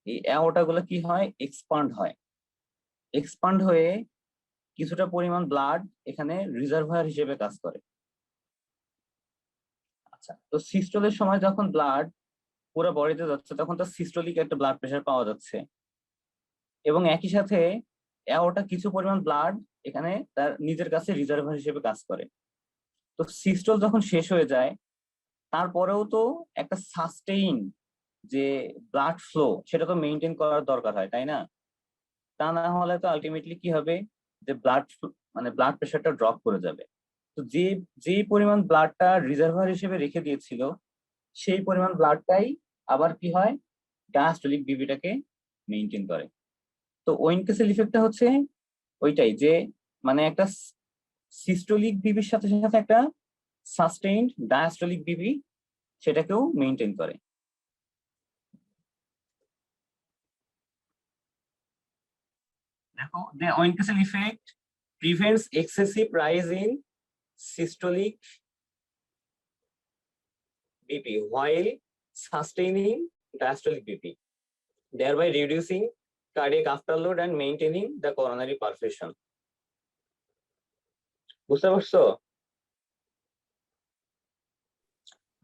এই অ্যাওর্টা গুলো কি হয়? এক্সপান্ড হয়। এক্সপান্ড হয়ে কিছুটা পরিমাণ ব্লাড এখানে রিজার্ভার হিসেবে কাজ করে। আচ্ছা, তো সিস্টলের সময় যখন ব্লাড পুরো বডিতে যাচ্ছে, তখন তো সিস্টোলিক একটা ব্লাড প্রেশার পাওয়া যাচ্ছে এবং একই সাথে অ্যাওর্টা কিছু পরিমাণ ব্লাড এখানে তার নিজের কাছে রিজার্ভার হিসেবে কাজ করে। তো সিস্টল যখন শেষ হয়ে যায়, তারপরেও তো একটা সাস্টেইন যে ব্লাড ফ্লো সেটা তো মেনটেন করার দরকার হয়, তাই না? তা না হলে তো আলটিমেটলি কি হবে, যে ব্লাড প্রেশারটা ড্রপ করে যাবে। তো যে পরিমাণ ব্লাডটা রিজার্ভার হিসেবে রেখে দিয়েছিল, সেই পরিমাণ ব্লাডটাই আবার কি হয়, ডায়াস্টোলিক বিপিটাকে মেনটেন করে। তো ওয়েনকেসেল ইফেক্টটা হচ্ছে ওইটাই, যে মানে একটা সিস্টোলিক বিপির সাথে সাথে একটা সাস্টেইনড ডায়াস্টোলিক বিপি সেটাকেও মেনটেন করে। দেখো, the Oenkesel effect prevents excessive rise in systolic BP while sustaining diastolic BP, thereby reducing cardiac afterload and maintaining the coronary perfusion. বুঝতে পারছো?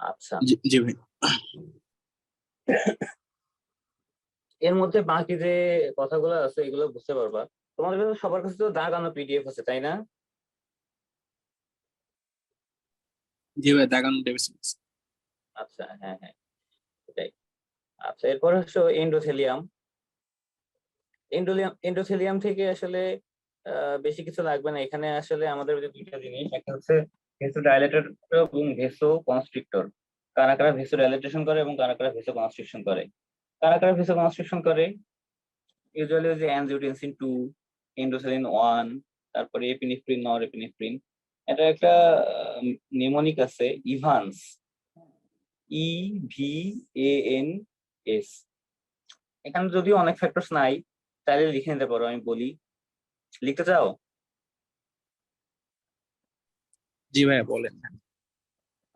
আচ্ছা, জি ভাই। এর মধ্যে বাকি যে কথাগুলো আছে এগুলো বুঝতে পারবা। তোমাদের কাছে সবার কাছে তো দাগানো পিডিএফ আছে, তাই না? জি ভাই, দাগানো ডেভিস। আচ্ছা, হ্যাঁ হ্যাঁ, এটাই। আচ্ছা, এরপর হচ্ছে এন্ডোথেলিয়াম। এন্ডোথেলিয়াম থেকে আসলে বেশি কিছু লাগবে না। এখানে আসলে আমাদের যে দুইটা জিনিস, একটা হচ্ছে ভেসোডাইলেটর এবং ভেসো কনস্ট্রিক্টর। কারা কারা ভেসোডাইলেটেশন করে এবং কারা কারা ভেসো কনস্ট্রিকশন করে। কারা কারা ভেসো কনস্ট্রিকশন করে ইউজুয়ালি যে অ্যানজিওটেনসিন 2, এন্ডোথেলিন 1, তারপরে এপিনেফ্রিন, নরএপিনেফ্রিন। এটা একটা নিউমোনিক আছে, ইভান্স, EVANS। এখানে যদিও অনেক ফ্যাক্টরস নাই, তাহলে লিখে নিতে পারো, আমি বলি। লিখতে চাও? জি ভাই বলেন।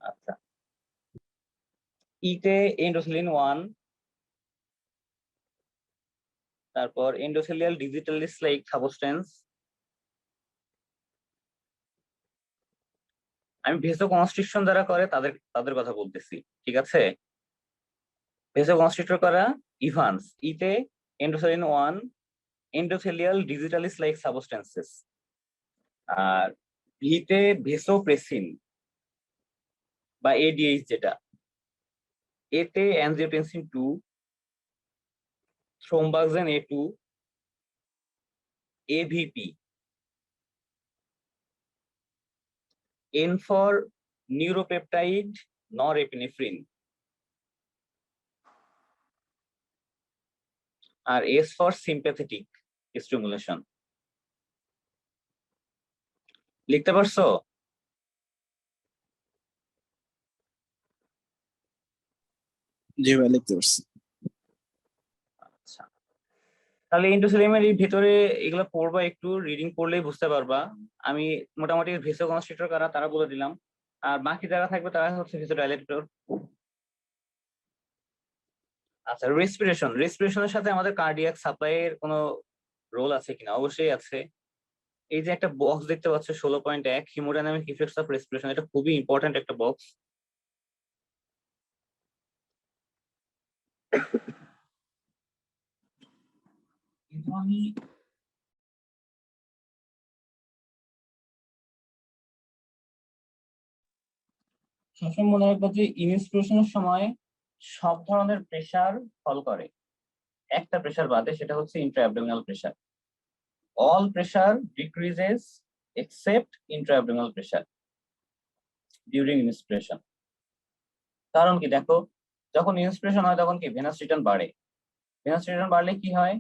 আচ্ছা, ইতে এন্ডোথেলিন 1, তারপর এন্ডোথেলিয়াল ডিজিটালিস লাইক সাবস্টেন্স। আমি ভেসো কনস্ট্রিকশন যারা করে তাদের কথা বলতেছি, ঠিক আছে? ভেসো কনস্ট্রিক্টর করা ইভান্স, ইতে endothelin 1, endothelial digitalis like substances. আর ভিতে ভেসোপ্রেসিন বা ADH যেটা, এতে angiotensin 2, thromboxane A2, AVP, N for neuropeptide norepinephrine, আর S for sympathetic stimulation। লিখতে পারছো? জি ভাই লিখতে পারছি। আচ্ছা, তাহলে এন্ডোথেলিয়ামের এই ভেতরে এগুলো পড়বা, একটু রিডিং পড়লেই বুঝতে পারবা। আমি মোটামুটি ভেসো কনস্ট্রিক্টর কারা তারা বলে দিলাম, আর বাকি যারা থাকবে তারা হচ্ছে ভেসোডাইলেটর। আচ্ছা, রেসপিরেশনের সাথে আমাদের কার্ডিয়াক সাপ্লাই এর কোনো রোল আছে কিনা? অবশ্যই আছে। এই যে একটা বক্স দেখতে পাচ্ছ 16.1, হিমোডাইনামিক ইফেক্টস অফ রেসপিরেশন, এটা খুবই ইম্পর্টেন্ট একটা বক্স। কিন্তু আমি সবসময় মনে রাখবো যে ইনস্পিরেশনের সময় সব ধরনের প্রেসার ফল করে, একটা প্রেসার বাদে, সেটা হচ্ছে intraabdominal pressure. All pressure decreases except intraabdominal pressure during inspiration. কারণ কি দেখো, যখন ইনস্পিরেশন হয় তখন কি ভেনাস রিটার্ন বাড়ে। ভেনাস রিটার্ন বাড়লে কি হয়,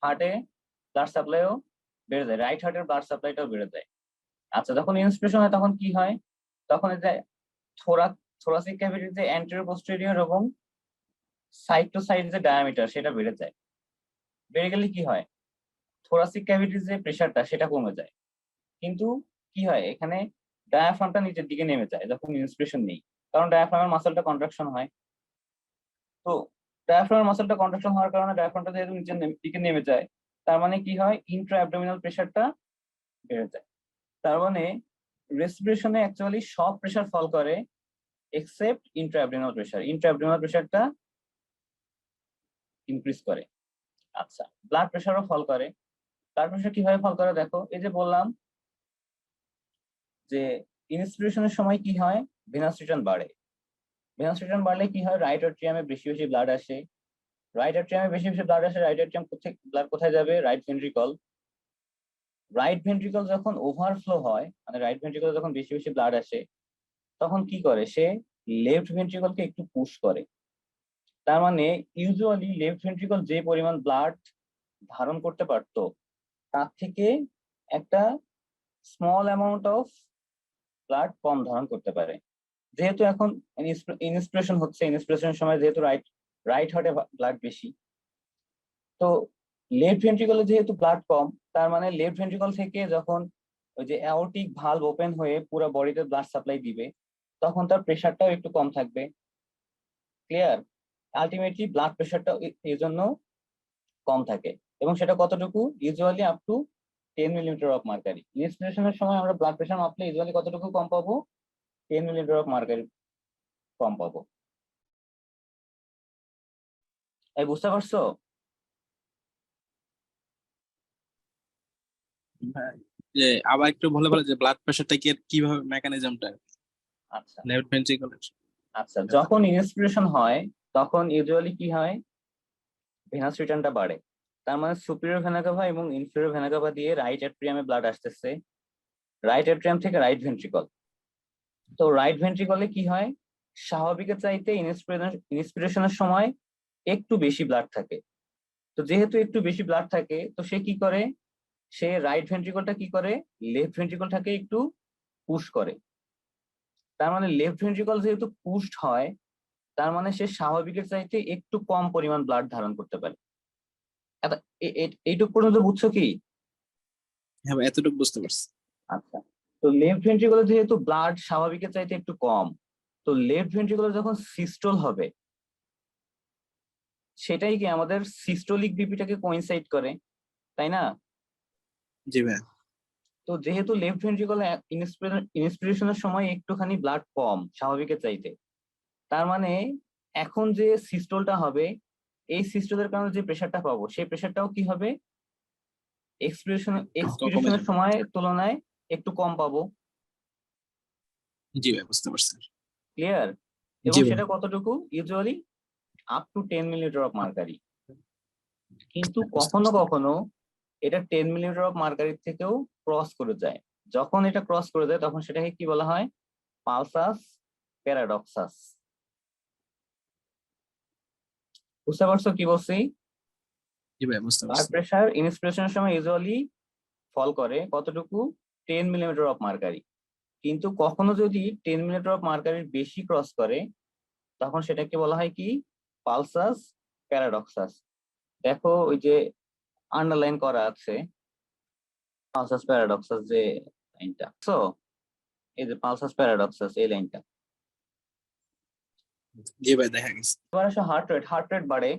হার্টে ব্লাড সাপ্লাইও বেড়ে যায়, রাইট হার্টের ব্লাড সাপ্লাইটাও বেড়ে যায়। আচ্ছা, যখন ইনস্পিরেশন হয় তখন কি হয়, তখন এই যে থোরাসিক ক্যাভিটির যে অ্যান্টেরিয়র পোস্টেরিয়র এবং সাইড টু সাইড যে ডায়ামিটার সেটা বেড়ে যায়। বেড়ে গেলে কি হয়, থোরাসিক ক্যাভিটির যে প্রেসারটা সেটা কমে যায়। কিন্তু কি হয়, এখানে ডায়াফ্রামটা নিচের দিকে নেমে যায় যখন ইন্সপিরেশন নেই, কারণ ডায়াফ্রামের মাসলটা কন্ট্রাকশন হয়। তো ডায়াফ্রামের মাসলটা কন্ট্রাকশন হওয়ার কারণে ডায়াফ্রামটা যেহেতু নিচের দিকে নেমে যায়, তার মানে কি হয়, ইন্ট্রা অ্যাবডোমিনাল প্রেসারটা বেড়ে যায়। তার মানে রেসপিরেশনে অ্যাকচুয়ালি সব প্রেসার ফল করে except intra abdominal pressure. Intra abdominal প্রেসারটা ইনক্রিজ করে। আচ্ছা, ব্লাড প্রেসারও ফল করে। ব্লাড প্রেসার কিভাবে ফল করে দেখো, এই যে বললাম যে ইনস্পিরেশনের সময় কি হয়, ভেনাস রিটার্ন বাড়ে। ভেনাস রিটার্ন বাড়লে কি হয়, রাইট এট্রিয়ামে বেশি বেশি ব্লাড আসে। রাইট এট্রিয়ামে বেশি বেশি ব্লাড আসে, রাইট এট্রিয়াম ব্লাড কোথায় যাবে, রাইট ভেন্ট্রিকল। রাইট ভেন্ট্রিকল যখন ওভারফ্লো হয়, মানে রাইট ভেন্ট্রিকল যখন বেশি বেশি ব্লাড আসে, তখন কি করে, সে লেফট ভেন্ট্রিকলকে একটু পুশ করে। তার মানে ইউজুয়ালি লেফট ভেন্ট্রিকল যে পরিমাণ ব্লাড ধারণ করতে পারতো, তার থেকে একটা স্মল অ্যামাউন্ট অফ ব্লাড কম ধারণ করতে পারে। যেহেতু এখন ইনস্পিরেশন হচ্ছে, ইনস্পিরেশনের সময় যেহেতু রাইট হার্টে ব্লাড বেশি, তো লেফট ভেন্ট্রিকলে যেহেতু ব্লাড কম, তার মানে লেফট ভেন্ট্রিকল থেকে যখন ওই যে অ্যাওর্টিক ভালভ ওপেন হয়ে পুরো বডিতে ব্লাড সাপ্লাই দিবে, তখন তার প্রেশারটাও একটু কম থাকবে। ক্লিয়ার? আলটিমেটলি ব্লাড প্রেশারটা এই জন্য কম থাকে, এবং সেটা কতটুকু? Usually up to 10 millimeter of mercury. ইন্সপিরেশনের সময় আমরা ব্লাড প্রেশার মাপলে ইউজুয়ালি কতটুকু কম পাবো? 10 মিলিমিটার অফ মার্কারি কম পাবো। এই বুঝতে পারছো? যে আবার একটু বলে বলে যে ব্লাড প্রেশারটা কিভাবে মেকানিজমটা আচ্ছা লেফট ভেন্ট্রিকলের। আচ্ছা, যখন ইন্সপিরেশন হয় তখন ইউজুয়ালি কি হয়? ভেনাস রিটার্নটা বাড়ে। তার মানে সুপিরিয়র ভেনা কাভা এবং ইনফেরিয়র ভেনা কাভা দিয়ে রাইট অ্যাট্রিয়ামে ব্লাড আসতেছে, রাইট অ্যাট্রিয়াম থেকে রাইট ভেন্ট্রিকল। তো রাইট ভেন্ট্রিকলে কি হয়? স্বাভাবিকের চাইতে ইন্সপিরেশনের সময় একটু বেশি ব্লাড থাকে। তো যেহেতু একটু বেশি ব্লাড থাকে, তো সে কি করে? সে রাইট ভেন্ট্রিকলটা কি করে? লেফট ভেন্ট্রিকলটাকে একটু পুশ করে। তার মানে লেফট ভেন্ট্রিকল যেহেতু পুশড হয়, তার মানে সে স্বাভাবিকের চাইতে একটু কম পরিমাণ ব্লাড ধারণ করতে পারে। এইটুকু পর্যন্ত বুঝছো কি? হ্যাঁ ভাই, এতটুকু বুঝতে পারছি। আচ্ছা, তো লেফট ভেন্ট্রিকলে যেহেতু ব্লাড স্বাভাবিকের চাইতে একটু কম, তো লেফট ভেন্ট্রিকলে যখন সিস্টোল হবে, সেটাই কি আমাদের সিস্টোলিক বিপিটাকে কোইনসাইড করে, তাই না? জি ভাই। তো যেহেতু লেফট ভেন্ট্রিকলে ইন্সপিরেশনের সময় একটুখানি ব্লাড কম স্বাভাবিকের চাইতে, তার মানে এখন যে সিস্টোলটা হবে, এই সিস্টোলের কারণে যে প্রেশারটা পাবো, সেই প্রেশারটাও কি হবে? এক্সপিরেশনের যাবে। সময় তুলনায় একটু কম পাবো। জি ভাই, বুঝতে পারছি। ক্লিয়ার? এবং জি ভাই। সেটা কতটুকু? Usually up to 10 millimeter of mercury. কিন্তু বুঝতে কখনো পারছি। কখনো এটা 10 মিলিমিটার অফ মার্কারির থেকেও ক্রস করে যায়। যখন এটা ক্রস করে যায় তখন সেটাকে কি বলা হয়? Pulsus paradoxus. বুঝতে পারছো কি বলছি? জি ভাই, বুঝতে ব্লাড পারছি। প্রেশার ইন্সপিরেশনের সময় ইউজুয়ালি ফল করে কতটুকু? 10 মিলিমিটার অফ মার্কারি। কিন্তু কখনো যদি 10 মিলিমিটার অফ মার্কারির বেশি ক্রস করে, তখন সেটাকে বলা হয় কি? Pulsus paradoxus. দেখো ওই যে আন্ডারলাইন করা আছে পালসাস প্যারাডক্সাস যে লাইনটা, সো এই যে পালসাস প্যারাডক্সাস এই লাইনটা। জি ভাই, দেখা গেছে। এবার আসো হার্ট রেট বাড়ে।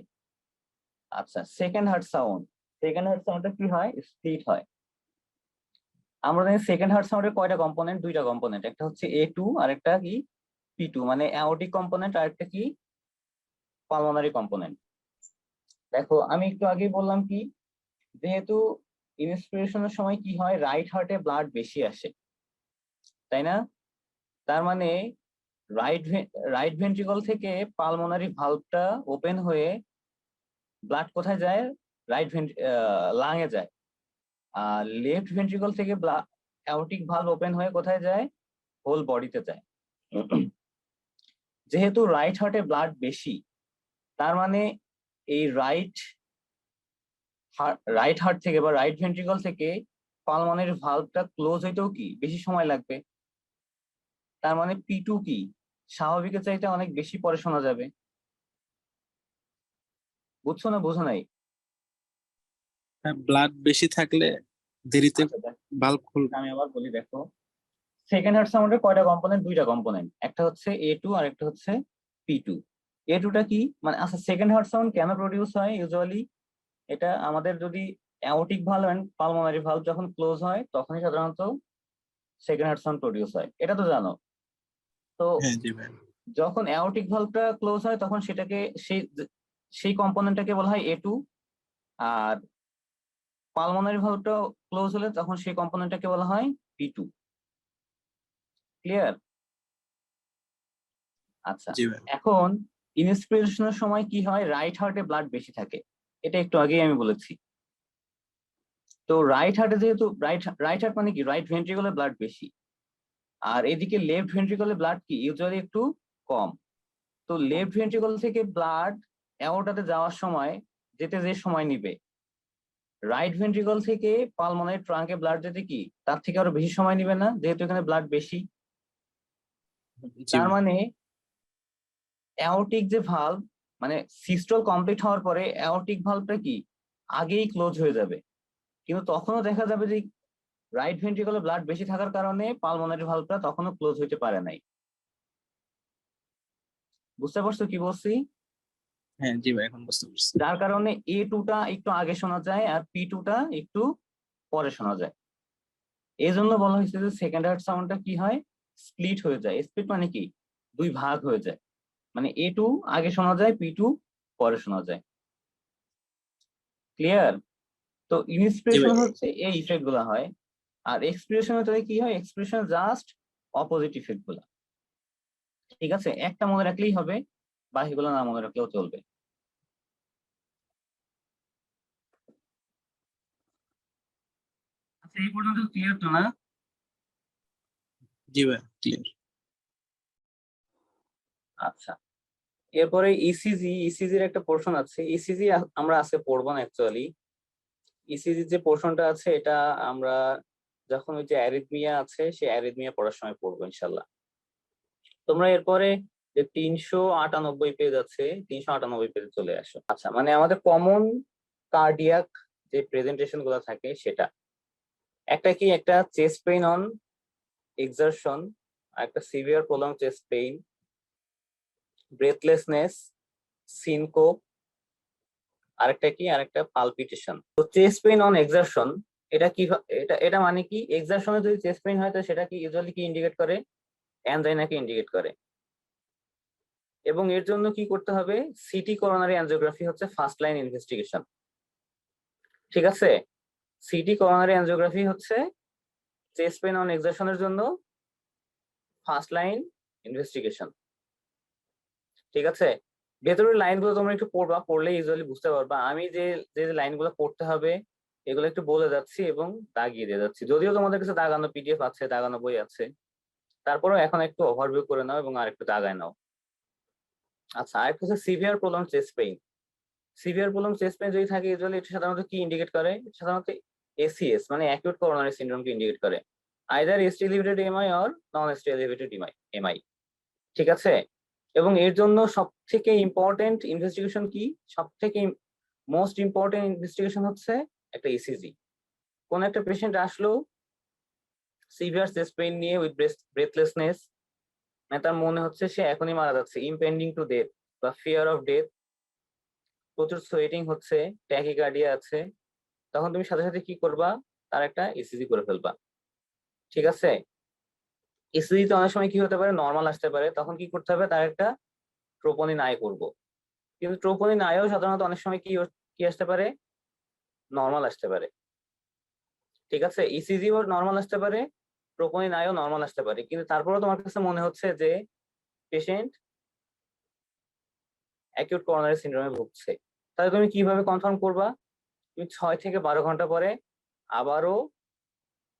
আচ্ছা, সেকেন্ড হার্ট সাউন্ডটা কি হয়? স্প্লিট হয়। আমরা জানি সেকেন্ড হার্ট সাউন্ডের কয়টা কম্পোনেন্ট? দুইটা কম্পোনেন্ট, একটা হচ্ছে A2 আর একটা কি? P2, মানে অ্যাওর্টিক কম্পোনেন্ট আর একটা কি? Pulmonary component. দেখো আমি একটু আগেই বললাম কি, যেহেতু ইন্সপিরেশনের সময় কি হয়? রাইট হার্টে ব্লাড বেশি আসে, তাই না? তার মানে রাইট ভেন্ট্রিকল থেকে পালমোনারি ভালভটা ওপেন হয়ে ব্লাড কোথায় যায়? লাংয়ে যায়। আর লেফট ভেন্ট্রিকল থেকে অ্যাওর্টিক ভালভ ওপেন হয়ে কোথায় যায়? হোল বডিতে যায়। যেহেতু রাইট হার্টে ব্লাড বেশি, তার মানে এই রাইট হার্ট থেকে বা রাইট ভেন্ট্রিকল থেকে পালমোনারি ভালভটা ক্লোজ হইতেও কি বেশি সময় লাগবে। তার মানে P2 কি? স্বাভাবিকের চাইতে অনেক বেশি পরে শোনা যাবে। বুঝছো না বোঝো নাই? হ্যাঁ, ব্লাড বেশি থাকলে দেরিতে আচ্ছা দেখো, বাল্ব খুলবে। আমি আবার বলি, দেখো সেকেন্ড হার্ট সাউন্ডের কয়টা কম্পোনেন্ট? দুইটা কম্পোনেন্ট, একটা হচ্ছে A2 আর একটা হচ্ছে P2। A2টা কি মানে? আচ্ছা, সেকেন্ড হার্ট সাউন্ড কেন প্রডিউস হয় ইউজুয়ালি? এটা আমাদের যদি aortic valve and pulmonary valve যখন ক্লোজ হয় তখনই সাধারণত সেকেন্ড হার্ট সাউন্ড প্রডিউস হয়, এটা তো জানো। তো হ্যাঁ জি ভাই। যখন অ্যাওর্টিক ভালভটা ক্লোজ হয় তখন সেটাকে সেই কম্পোনেন্টটাকে বলা হয় A2, আর পালমোনারি ভালভটা ক্লোজ হলে তখন সেই কম্পোনেন্টটাকে বলা হয় P2। ক্লিয়ার? আচ্ছা, জি ভাই। এখন ইন্সপিরেশনের সময় কি হয়? রাইট হার্টে ব্লাড বেশি থাকে, এটা একটু আগেই আমি বলেছি। তো রাইট হার্টে যেহেতু রাইট হার্ট মানে কি? রাইট ভেন্ট্রিকলে ব্লাড বেশি, আর এদিকে লেফট ভেন্ট্রিকলে ব্লাড কি ইউজুয়ালি একটু কম। তো লেফট ভেন্ট্রিকল থেকে ব্লাড অ্যাওর্টাতে যাওয়ার সময় যেতে যে সময় নিবে, রাইট ভেন্ট্রিকল থেকে পালমোনারি ট্রাঙ্কে ব্লাড যেতে কি তার থেকে আরো বেশি সময় নিবে না, যেহেতু এখানে ব্লাড বেশি। জি তার ভাই। মানে অ্যাওর্টিক যে ভালভ, মানে সিস্টোল কমপ্লিট হওয়ার পরে অ্যাওর্টিক ভালভটা কি আগেই ক্লোজ হয়ে যাবে। কিন্তু তখনও দেখা যাবে যে রাইট ভেন্ট্রিকলে ব্লাড বেশি থাকার কারণে পালমোনারি ভালভটা তখনও ক্লোজ হইতে পারে নাই। বুঝতে পারছো কি বলছি? হ্যাঁ জি ভাই, এখন বুঝতে পারছি। যার কারণে A2টা একটু আগে শোনা যায় আর P2টা একটু পরে শোনা যায়। এই জন্য বলা হয়েছে যে সেকেন্ড হার্ট সাউন্ডটা কি হয়, স্প্লিট হয়ে যায়। স্প্লিট মানে কি, দুই ভাগ হয়ে যায়, মানে A2 আগে শোনা যায়, P2 পরে শোনা যায়। ক্লিয়ার? তো জি ইন্সপিরেশন ভাই। হচ্ছে এই ইফেক্ট গুলা হয়, আর এক্সপ্রেশন হতে কি হয়, এক্সপ্রেশন জাস্ট অপোজিট ইফেক্ট গুলা। ঠিক আছে, একটা মনে রাখলেই হবে, বাকিগুলো না মনে রাখলেও চলবে। আচ্ছা, এই পর্যন্ত ক্লিয়ার তো না? জি ভাই ক্লিয়ার। আচ্ছা, এরপরে ইসিজির একটা পোর্শন আছে। ইসিজি আমরা আজকে পড়বো না অ্যাকচুয়ালি। ইসিজির যে পোর্শনটা আছে এটা আমরা যখন ওই যে অ্যারিথমিয়া আছে সেই অ্যারিথমিয়া পড়ার সময় পড়বো ইনশাল্লাহ। তোমরা এরপরে যে 398 পেজ আছে, 398 পেজে চলে আসো। আচ্ছা, মানে আমাদের কমন কার্ডিয়াক যে প্রেজেন্টেশন গুলো থাকে সেটা একটা কি, একটা চেস্ট পেইন অন এক্সারশন, একটা severe prolong chest pain, breathlessness, syncope, আরেকটা কি, আরেকটা পালপিটেশন। তো চেস্ট পেইন অন এক্সারশন এটা কি, এটা মানে কি, এক্সারশনে যদি চেস্ট পেইন হয় তো সেটা কি ইউজুয়ালি কি ইন্ডিকেট করে, অ্যানজাইনাকে ইন্ডিকেট করে। এবং এর জন্য কি করতে হবে, সিটি করোনারি অ্যানজিওগ্রাফি হচ্ছে ফার্স্ট লাইন ইনভেস্টিগেশন। ঠিক আছে, সিটি করোনারি অ্যানজিওগ্রাফি হচ্ছে চেস্ট পেইন অন এক্সারশনের জন্য ফার্স্ট লাইন ইনভেস্টিগেশন। ঠিক আছে, ভেতরের লাইনগুলো তোমরা একটু পড়বা, পড়লে ইউজুয়ালি বুঝতে পারবা। আমি যে যে লাইনগুলো পড়তে হবে এগুলো একটু বলে যাচ্ছি এবং দাগিয়ে দিয়ে যাচ্ছি, যদিও তোমাদের কাছে দাগানো পিডিএফ আছে, দাগানো বই আছে, তারপরেও এখন একটু ওভারভিউ করে নাও এবং আরেকটু দাগায় নাও। আচ্ছা, আরেকটা হচ্ছে severe prolong chest pain. Severe prolong chest pain যদি থাকে ইউজুয়ালি এটা সাধারণত কি ইন্ডিকেট করে, সাধারণত এসিএস মানে অ্যাকিউট করোনারি সিনড্রোমকে ইন্ডিকেট করে, either ST elevated MI or non ST elevated MI. ঠিক আছে, এবং এর জন্য সব থেকে ইম্পর্টেন্ট ইনভেস্টিগেশন কি, সব থেকে মোস্ট ইম্পর্টেন্ট ইনভেস্টিগেশন হচ্ছে একটা ইসিজি। কোন একটা পেশেন্ট আসলো সিভিয়ার চেস্ট পেইন নিয়ে উইথ ব্রেথলেসনেস, মানে তার মনে হচ্ছে সে এখনই মারা যাচ্ছে, ইমপেন্ডিং টু ডেথ বা ফিয়ার অফ ডেথ, প্রচুর সোয়েটিং হচ্ছে, ট্যাকিকার্ডিয়া আছে, তখন তুমি সাথে সাথে কি করবা, তার একটা ইসিজি করে ফেলবা। ঠিক আছে, ইসিজিতে অনেক সময় কি হতে পারে, নর্মাল আসতে পারে, তখন কি করতে হবে, তার একটা ট্রোপোনিন আই করবো। কিন্তু ট্রোপোনিন আইও সাধারণত অনেক সময় কি কি আসতে পারে, নর্মাল আসতে পারে। ঠিক আছে, ইসিজিও নর্মাল আসতে পারে, ট্রোপোনিন আইও নর্মাল আসতে পারে, কিন্তু তারপরেও তোমার কাছে মনে হচ্ছে যে পেশেন্ট অ্যাকিউট করোনারি সিনড্রোমে ভুগছে, তাহলে তুমি কিভাবে কনফার্ম করবা, তুমি 6 থেকে 12 ঘন্টা পরে আবারও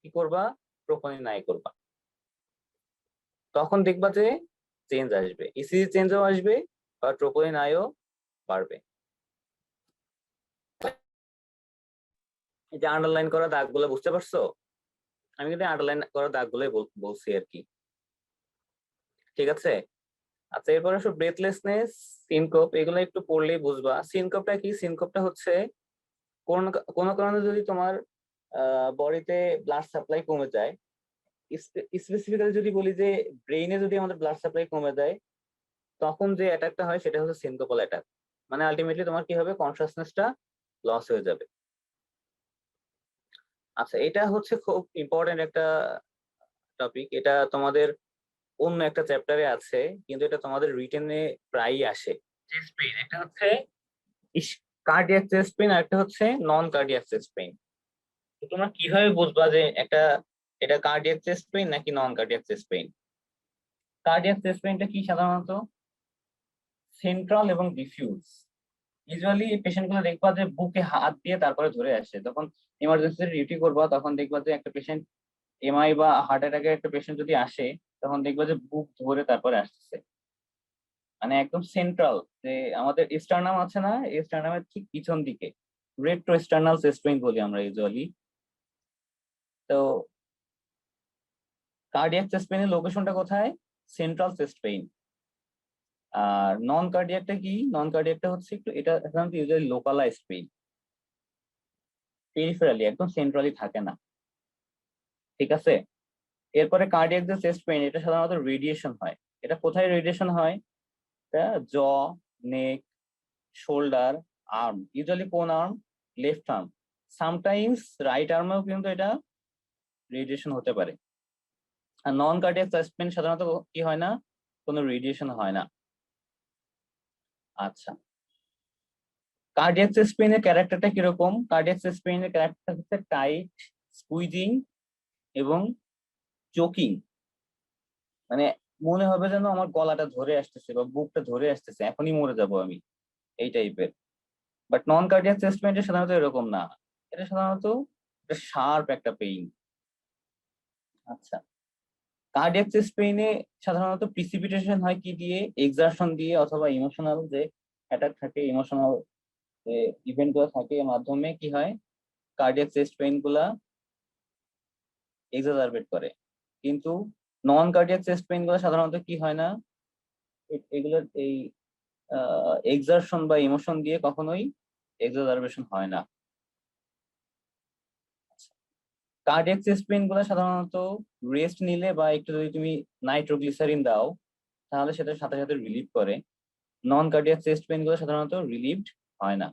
কি করবা, ট্রোপোনিন আই করবা। তখন দেখবা যে চেঞ্জ আসবে, ইসিজি চেঞ্জও আসবে বা ট্রোপোনিন আইও বাড়বে। এই যে আন্ডারলাইন করা দাগগুলো বুঝতে পারছো, আমি কিন্তু আন্ডারলাইন করা দাগগুলোই বলছি আর কি। ঠিক আছে, আচ্ছা এরপরে আসো ব্রেথলেসনেস, সিনকোপ, এগুলো একটু পড়লেই বুঝবা। সিনকোপটা কি, সিনকোপটা হচ্ছে কোনো কারণে যদি তোমার বডিতে ব্লাড সাপ্লাই কমে যায়, স্পেসিফিক্যালি যদি বলি যে ব্রেইনে যদি আমাদের ব্লাড সাপ্লাই কমে যায়, তখন যে অ্যাটাকটা হয় সেটা হচ্ছে সিনকোপাল অ্যাটাক। মানে আলটিমেটলি তোমার কি হবে, কনসাসনেসটা লস হয়ে যাবে। আচ্ছা, এটা হচ্ছে খুব ইম্পর্টেন্ট একটা টপিক, এটা তোমাদের অন্য একটা চ্যাপ্টারে আছে, কিন্তু এটা তোমাদের রিটেনে প্রায়ই আসে। চেস্ট পেইন একটা হচ্ছে কার্ডিয়াক চেস্ট পেইন, আর একটা হচ্ছে নন কার্ডিয়াক চেস্ট পেইন। তো তোমরা কিভাবে বুঝবা যে এটা কার্ডিয়াক চেস্ট পেইন নাকি non cardiac chest pain? Cardiac chest পেইনটা কি, সাধারণত সেন্ট্রাল এবং ডিফিউজ। ইউজুয়ালি এই পেশেন্ট গুলো দেখবা যে বুকে হাত দিয়ে তারপরে ধরে আসে, তখন ইমার্জেন্সি ডিউটি করবা তখন দেখবা যে একটা পেশেন্ট এমআই বা হার্ট অ্যাটাকের একটা পেশেন্ট যদি আসে, তখন দেখবা যে বুক ধরে তারপরে আসতেছে, মানে একদম সেন্ট্রাল, যে আমাদের স্টারনাম আছে না, স্টারনামের ঠিক পিছন দিকে, রেট্রো স্টারনাল চেস্ট পেইন বলি আমরা ইউজুয়ালি। তো কার্ডিয়াক চেস্ট পেইনের লোকেশনটা কোথায়, সেন্ট্রাল চেস্ট পেইন। আর নন কার্ডিয়াকটা কি, নন কার্ডিয়াকটা হচ্ছে একটু, এটা সাধারণত ইউজুয়ালি লোকালাইজড পেইন। পেরিফেরালি, একদম সেন্ট্রালি থাকে না। ঠিক আছে, এরপরে কার্ডিয়াক যে চেস্ট পেইন, এটা সাধারণত রেডিয়েশন হয়। এটা কোথায় রেডিয়েশন হয়? এটা jaw, neck, shoulder, arm. Usually কোন arm? Left arm. Sometimes right আর্মেও কিন্তু এটা রেডিয়েশন হতে পারে। আর নন কার্ডিয়াক চেস্ট পেইন সাধারণত কি হয় না, কোনো রেডিয়েশন হয় না। আচ্ছা, কার্ডিয়াক চেস্ট পেইনের ক্যারেক্টারটা কিরকম? কার্ডিয়াক চেস্ট পেইনের ক্যারেক্টার হচ্ছে টাইট, স্কুইজিং এবং চোকিং। মানে মনে হবে যেন আমার গলাটা ধরে আসতেছে বা বুকটা ধরে আসতেছে, এখনই মরে যাব আমি, এই টাইপের। বাট নন কার্ডিয়াক চেস্ট পেইনটা সাধারণত এরকম না, এটা সাধারণত শার্প একটা পেইন। আচ্ছা, কার্ডিয়াক চেস্ট পেইনে সাধারণত প্রিসিপিটেশন হয় কি দিয়ে? এক্সারশন দিয়ে অথবা ইমোশনাল যে অ্যাটাক থাকে, ইমোশনাল যে ইভেন্ট গুলো থাকে, এর মাধ্যমে কি হয়, কার্ডিয়াক চেস্ট পেইন গুলা এক্সাজারবেট করে। কিন্তু নন কার্ডিয়াক চেস্ট পেইন গুলো সাধারণত কি হয় না, এগুলোর এই এক্সারশন বা ইমোশন দিয়ে কখনোই এক্সাজারবেশন হয় না। কার্ডিয়াক চেস্ট পেইন গুলো সাধারণত রেস্ট নিলে বা একটু যদি তুমি নাইট্রোগ্লিসারিন দাও, তাহলে সেটার সাথে সাথে রিলিভ করে। নন কার্ডিয়াক চেস্ট পেইন গুলো সাধারণত রিলিভড হয় না।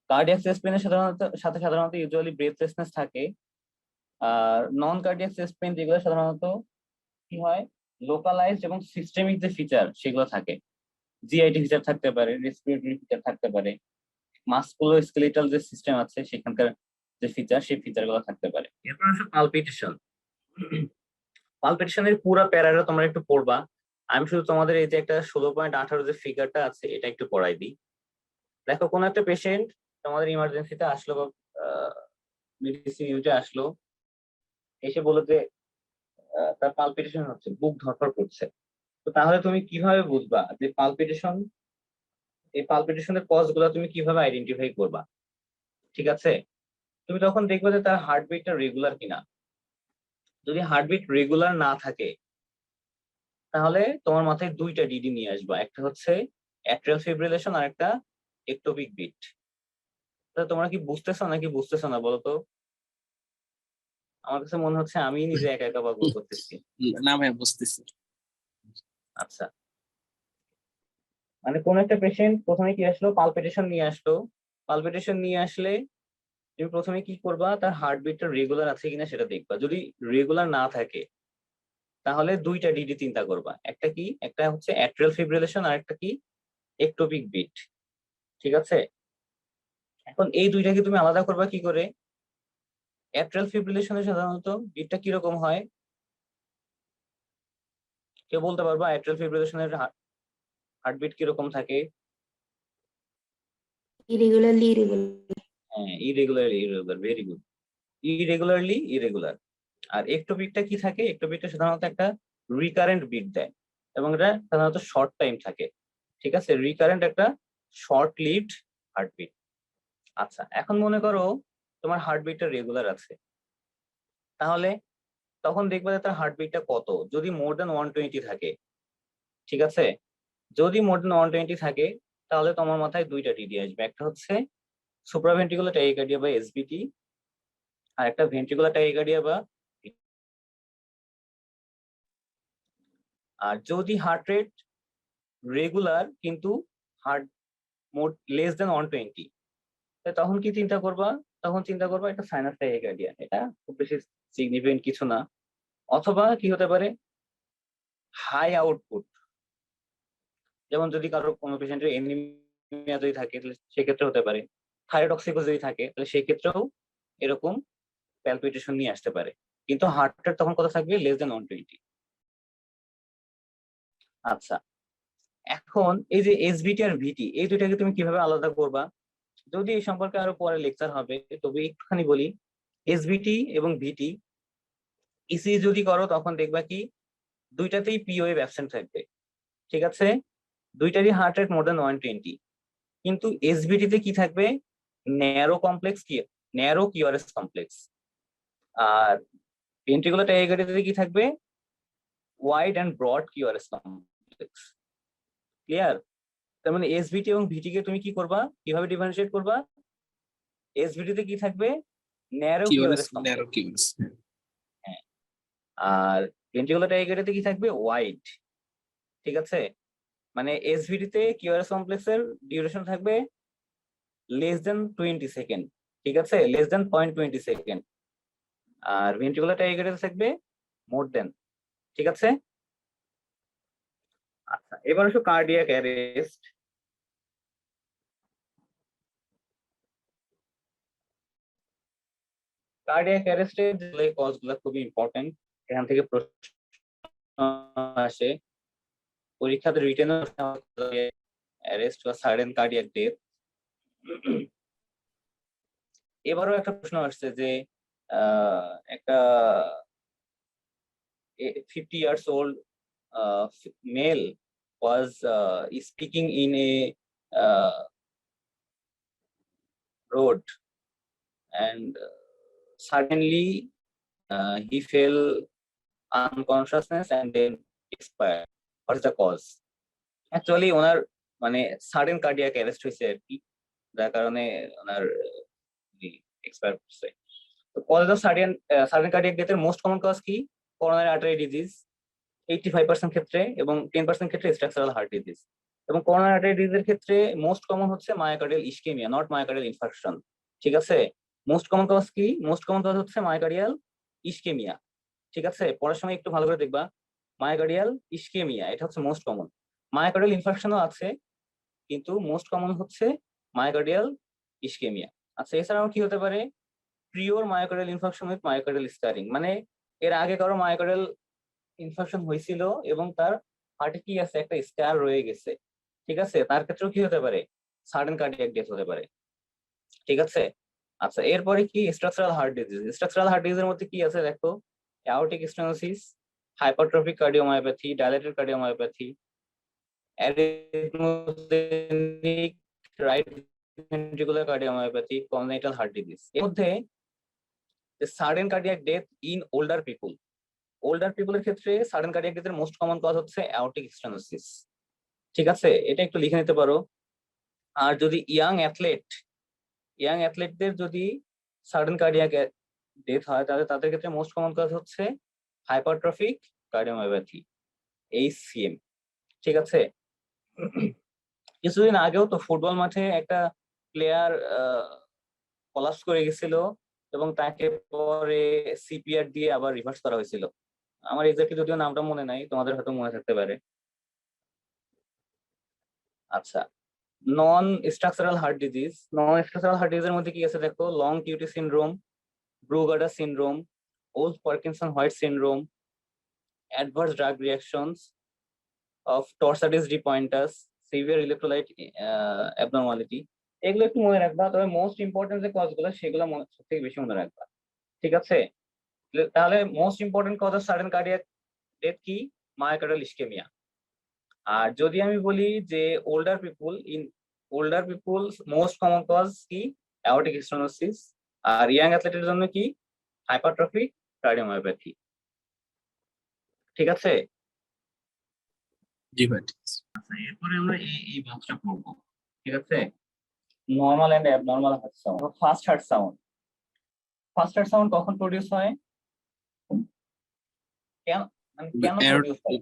কার্ডিয়াক চেস্ট পেইনের সাধারণত ইউজুয়ালি ব্রেথলেসনেস থাকে। আর নন কার্ডিয়াক চেস্ট পেইন যেগুলো সাধারণত কি হয়, লোকালাইজড এবং সিস্টেমিক যে ফিচার সেগুলো থাকে। জিআইটি ফিচার থাকতে পারে, রেসপিরেটরি ফিচার থাকতে পারে, মাসকুলোস্কেলেটাল যে সিস্টেম আছে সেখানকার যে ফিচার, সেই ফিচার গুলো থাকতে পারে। এরপর আসলে পালপিটেশন। পালপিটেশনের পুরো প্যারাটা তোমরা একটু পড়বা। আমি শুধু তোমাদের এই যে একটা 16.18 যে ফিগারটা আছে এটা একটু পড়াই দিই। দেখো, কোন একটা পেশেন্ট তোমাদের ইমার্জেন্সিতে আসলো বা মেডিসিন ইউনিটে আসলো, এসে বলে যে তার পালপিটেশন হচ্ছে, বুক ধড়ফড় করছে। তো তাহলে তুমি কিভাবে বুঝবা যে পালপিটেশন, এই পালপিটেশনের কজ গুলো তুমি কিভাবে আইডেন্টিফাই করবা? ঠিক আছে, তুমি তখন দেখবে যে তার হার্টবিটটা রেগুলার কিনা। যদি হার্টবিট রেগুলার না থাকে, তাহলে তোমার মাথায় দুইটা ডিডি নিয়ে আসবা, একটা হচ্ছে অ্যাট্রিয়াল ফিব্রিলেশন আর একটা একটোপিক বিট। তোমরা কি বুঝতেছো নাকি বুঝতেছো না বলো তো? আমার কাছে মনে হচ্ছে আমি নিজে একা একা পাগল করতেছি। না ভাই, বুঝতেছি। আচ্ছা, মানে কোন একটা পেশেন্ট প্রথমে কি আসলো, পালপিটেশন নিয়ে আসলো। পালপিটেশন নিয়ে আসলে তুমি প্রথমে কি করবা, তার হার্টবিটটা রেগুলার আছে কিনা সেটা দেখবা। যদি রেগুলার না থাকে, তাহলে দুইটা ডিডি চিন্তা করবা, একটা কি, একটা হচ্ছে অ্যাট্রিয়াল ফিব্রিলেশন আর একটা কি, একটোপিক বিট। ঠিক আছে, এখন এই দুইটাকে তুমি আলাদা করবা কি করে? অ্যাট্রিয়াল ফিব্রিলেশনে সাধারণত বিটটা কিরকম হয়, কেউ বলতে পারবা? অ্যাট্রিয়াল ফিব্রিলেশনের হার্টবিট কিরকম থাকে? irregularly irregular. হ্যাঁ, irregular, very good. Irregularly irregular. আর একটোপিকটা কি থাকে? একটোপিকটা সাধারণত একটা রিকারেন্ট বিট দেয় এবং এটা সাধারণত শর্ট টাইম থাকে। ঠিক আছে, রিকারেন্ট একটা শর্ট লিভড হার্টবিট। আচ্ছা, এখন মনে করো তোমার হার্টবিটটা রেগুলার আছে, তাহলে তখন দেখবে যে তার হার্টবিটটা কত। যদি মোর দেন 120 থাকে, ঠিক আছে, যদি মোর দেন 120 থাকে, তাহলে তোমার মাথায় দুইটা ডিডি আসবে, একটা হচ্ছে সুপ্রাভেন্ট্রিকুলার ট্যাকিকার্ডিয়া বা এসবিটি, আর একটা ভেন্ট্রিকুলার ট্যাকিকার্ডিয়া বা। আর যদি হার্ট রেট রেগুলার কিন্তু হার্ট মোর লেস দেন 120, তখন কি চিন্তা করবা? তখন চিন্তা করবা এটা সাইনাস ট্যাকিকার্ডিয়া, এটা খুব বেশি সিগনিফিকেন্ট কিছু না। অথবা কি হতে পারে, হাই আউটপুট, যেমন যদি কারো কোনো পেশেন্টের এনিমিয়া যদি থাকে তাহলে সেক্ষেত্রে হতে পারে, থাইরয়েডক্সিকোজ যদি থাকে তাহলে সেক্ষেত্রেও এরকম প্যালপিটেশন নিয়ে আসতে পারে। কিন্তু হার্ট রেট তখন কত থাকবে? Less than 120। আচ্ছা, এখন এই যে এসবিটি আর ভিটি, এই দুইটাকে তুমি কিভাবে আলাদা করবা? যদি এই সম্পর্কে আরো পরে লেকচার হবে, তবে একটুখানি বলি। এসবিটি এবং ভিটি ইসি যদি করো, তখন দেখবা কি দুইটাতেই পি ওয়েভ অ্যাবসেন্ট থাকবে। ঠিক আছে, দুইটারই হার্ট রেট মোর দেন 120, কিন্তু এসবিটি তে কি থাকবে? ন্যারো কমপ্লেক্স, কি ন্যারো কিউআরএস কমপ্লেক্স। আর ভেন্ট্রিকুলার ট্যাকিকার্ডিয়াতে কি থাকবে? Wide and broad QRS complex. Clear? তার মানে এসবিটি এবং ভিটি কে তুমি কি করবা, কিভাবে ডিফারেন্সিয়েট করবা? এসভিডি তে কি থাকবে, narrow QRS QRS narrow QRS. আর ভেন্ট্রিকুলার টাইগ্রেটে কি থাকবে, ওয়াইড। ঠিক আছে, মানে এসভিডি তে কিউআরএস কমপ্লেক্সের ডিউরেশন থাকবে লেস দেন 20 সেকেন্ড। ঠিক আছে, লেস দেন 0.20 সেকেন্ড। আর ভেন্ট্রিকুলার টাইগ্রেটে থাকবে মোর দেন। ঠিক আছে, আচ্ছা এবার আসো কার্ডিয়াক অ্যারেস্ট। কার্ডিয়াক অ্যারেস্টের যে কজগুলো খুবই ইম্পর্টেন্ট, এখান থেকে প্রশ্ন আসে, পরীক্ষাতে রিটেন অ্যারেস্ট বা সাডেন কার্ডিয়াক ডেথ। এবারও একটা প্রশ্ন আসছে যে একটা 50 years old male was speaking in a road and suddenly he fell unconsciousness and then expired. What is the cause? Actually ওনার মানে সাডেন কার্ডিয়াক অ্যারেস্ট হয়েছে আর কি, যার কারণে ওনার এক্সপায়ার করছে। তো কজ অফ সাডেন কার্ডিয়াক ডেথের মোস্ট কমন কজ কি, coronary artery disease 85% ক্ষেত্রে, এবং 10% ক্ষেত্রে স্ট্রাকচারাল হার্ট ডিজিজ। এবং করোনারি আর্টারি ডিজিজের ক্ষেত্রে মোস্ট কমন হচ্ছে myocardial ischemia, not myocardial infarction. ঠিক আছে, মোস্ট কমন কজ কি, মোস্ট কমন কজ হচ্ছে মায়োকার্ডিয়াল ইসকেমিয়া। ঠিক আছে, পড়ার সময় একটু ভালো করে দেখবা, মায়োকার্ডিয়াল ইসকেমিয়া এটা হচ্ছে মোস্ট কমন। মায়োকার্ডিয়াল ইনফার্কশনও আছে, কিন্তু মোস্ট কমন হচ্ছে মায়োকার্ডিয়াল ইসকেমিয়া। আচ্ছা এছাড়াও কি হতে পারে, prior myocardial infarction with myocardial scarring, মানে এর আগে কারো মায়োকার্ডিয়াল ইনফেকশন হয়েছিল এবং তার হার্টে কি আছে, একটা স্কার রয়ে গেছে। ঠিক আছে, তার ক্ষেত্রেও কি হতে পারে, সাডেন কার্ডিয়াক ডেথ হতে পারে। ঠিক আছে, আচ্ছা এরপরে কি, structural heart disease. Structural heart ডিজিজের মধ্যে কি আছে দেখো, aortic stenosis, hypertrophic cardiomyopathy, dilated cardiomyopathy, arrhythmogenic right ventricular cardiomyopathy, congenital heart disease. এর মধ্যে sudden cardiac death in older people, older পিপলের ক্ষেত্রে সাডেন কার্ডিয়াক ডেথের মোস্ট কমন কজ হচ্ছে অ্যাওর্টিক স্টেনোসিস। ঠিক আছে, এটা একটু লিখে নিতে পারো। আর যদি ইয়াং অ্যাথলেটদের যদি সাডেন কার্ডিয়াক ডেথ হয়, তাহলে তাদের ক্ষেত্রে মোস্ট কমন কজ হচ্ছে হাইপারট্রফিক কার্ডিওমায়োপ্যাথি, HCM। ঠিক আছে, কিছুদিন আগেও তো ফুটবল মাঠে একটা প্লেয়ার কলাপস করে গেছিল এবং তাকে পরে সিপিআর দিয়ে আবার রিভার্স করা হয়েছিল। আমার এক্স্যাক্টলি যদিও নামটা মনে নাই, তোমাদের হয়তো মনে থাকতে পারে। আচ্ছা, নন স্ট্রাকচারাল হার্ট ডিজিজের মধ্যে কি আছে দেখো, লং কিউটি সিনড্রোম, ব্রুগাডার syndrome, Wolff Parkinson White syndrome, adverse drug reactions of torsades de pointes, severe electrolyte abnormality. এগুলো একটু মনে রাখবা, তবে মোস্ট ইম্পর্টেন্ট যে কজগুলো সেগুলো সবথেকে বেশি মনে রাখবা। ঠিক আছে, তাহলে most important cause of sudden cardiac death কি, মায়োকার্ডিয়াল ইসকেমিয়া। আর যদি আমি বলি যে older people most common cause কি, অ্যাওর্টিক স্টেনোসিস। আর ইয়াং অ্যাথলেটের জন্য কি, হাইপারট্রফিক কার্ডিওমায়োপ্যাথি। ঠিক আছে, জি ভাই। আচ্ছা এরপরে আমরা এই বক্সটা পড়বো। ঠিক আছে, normal and abnormal heart sound. First heart sound কখন প্রডিউস হয়, কেন প্রডিউস হয়,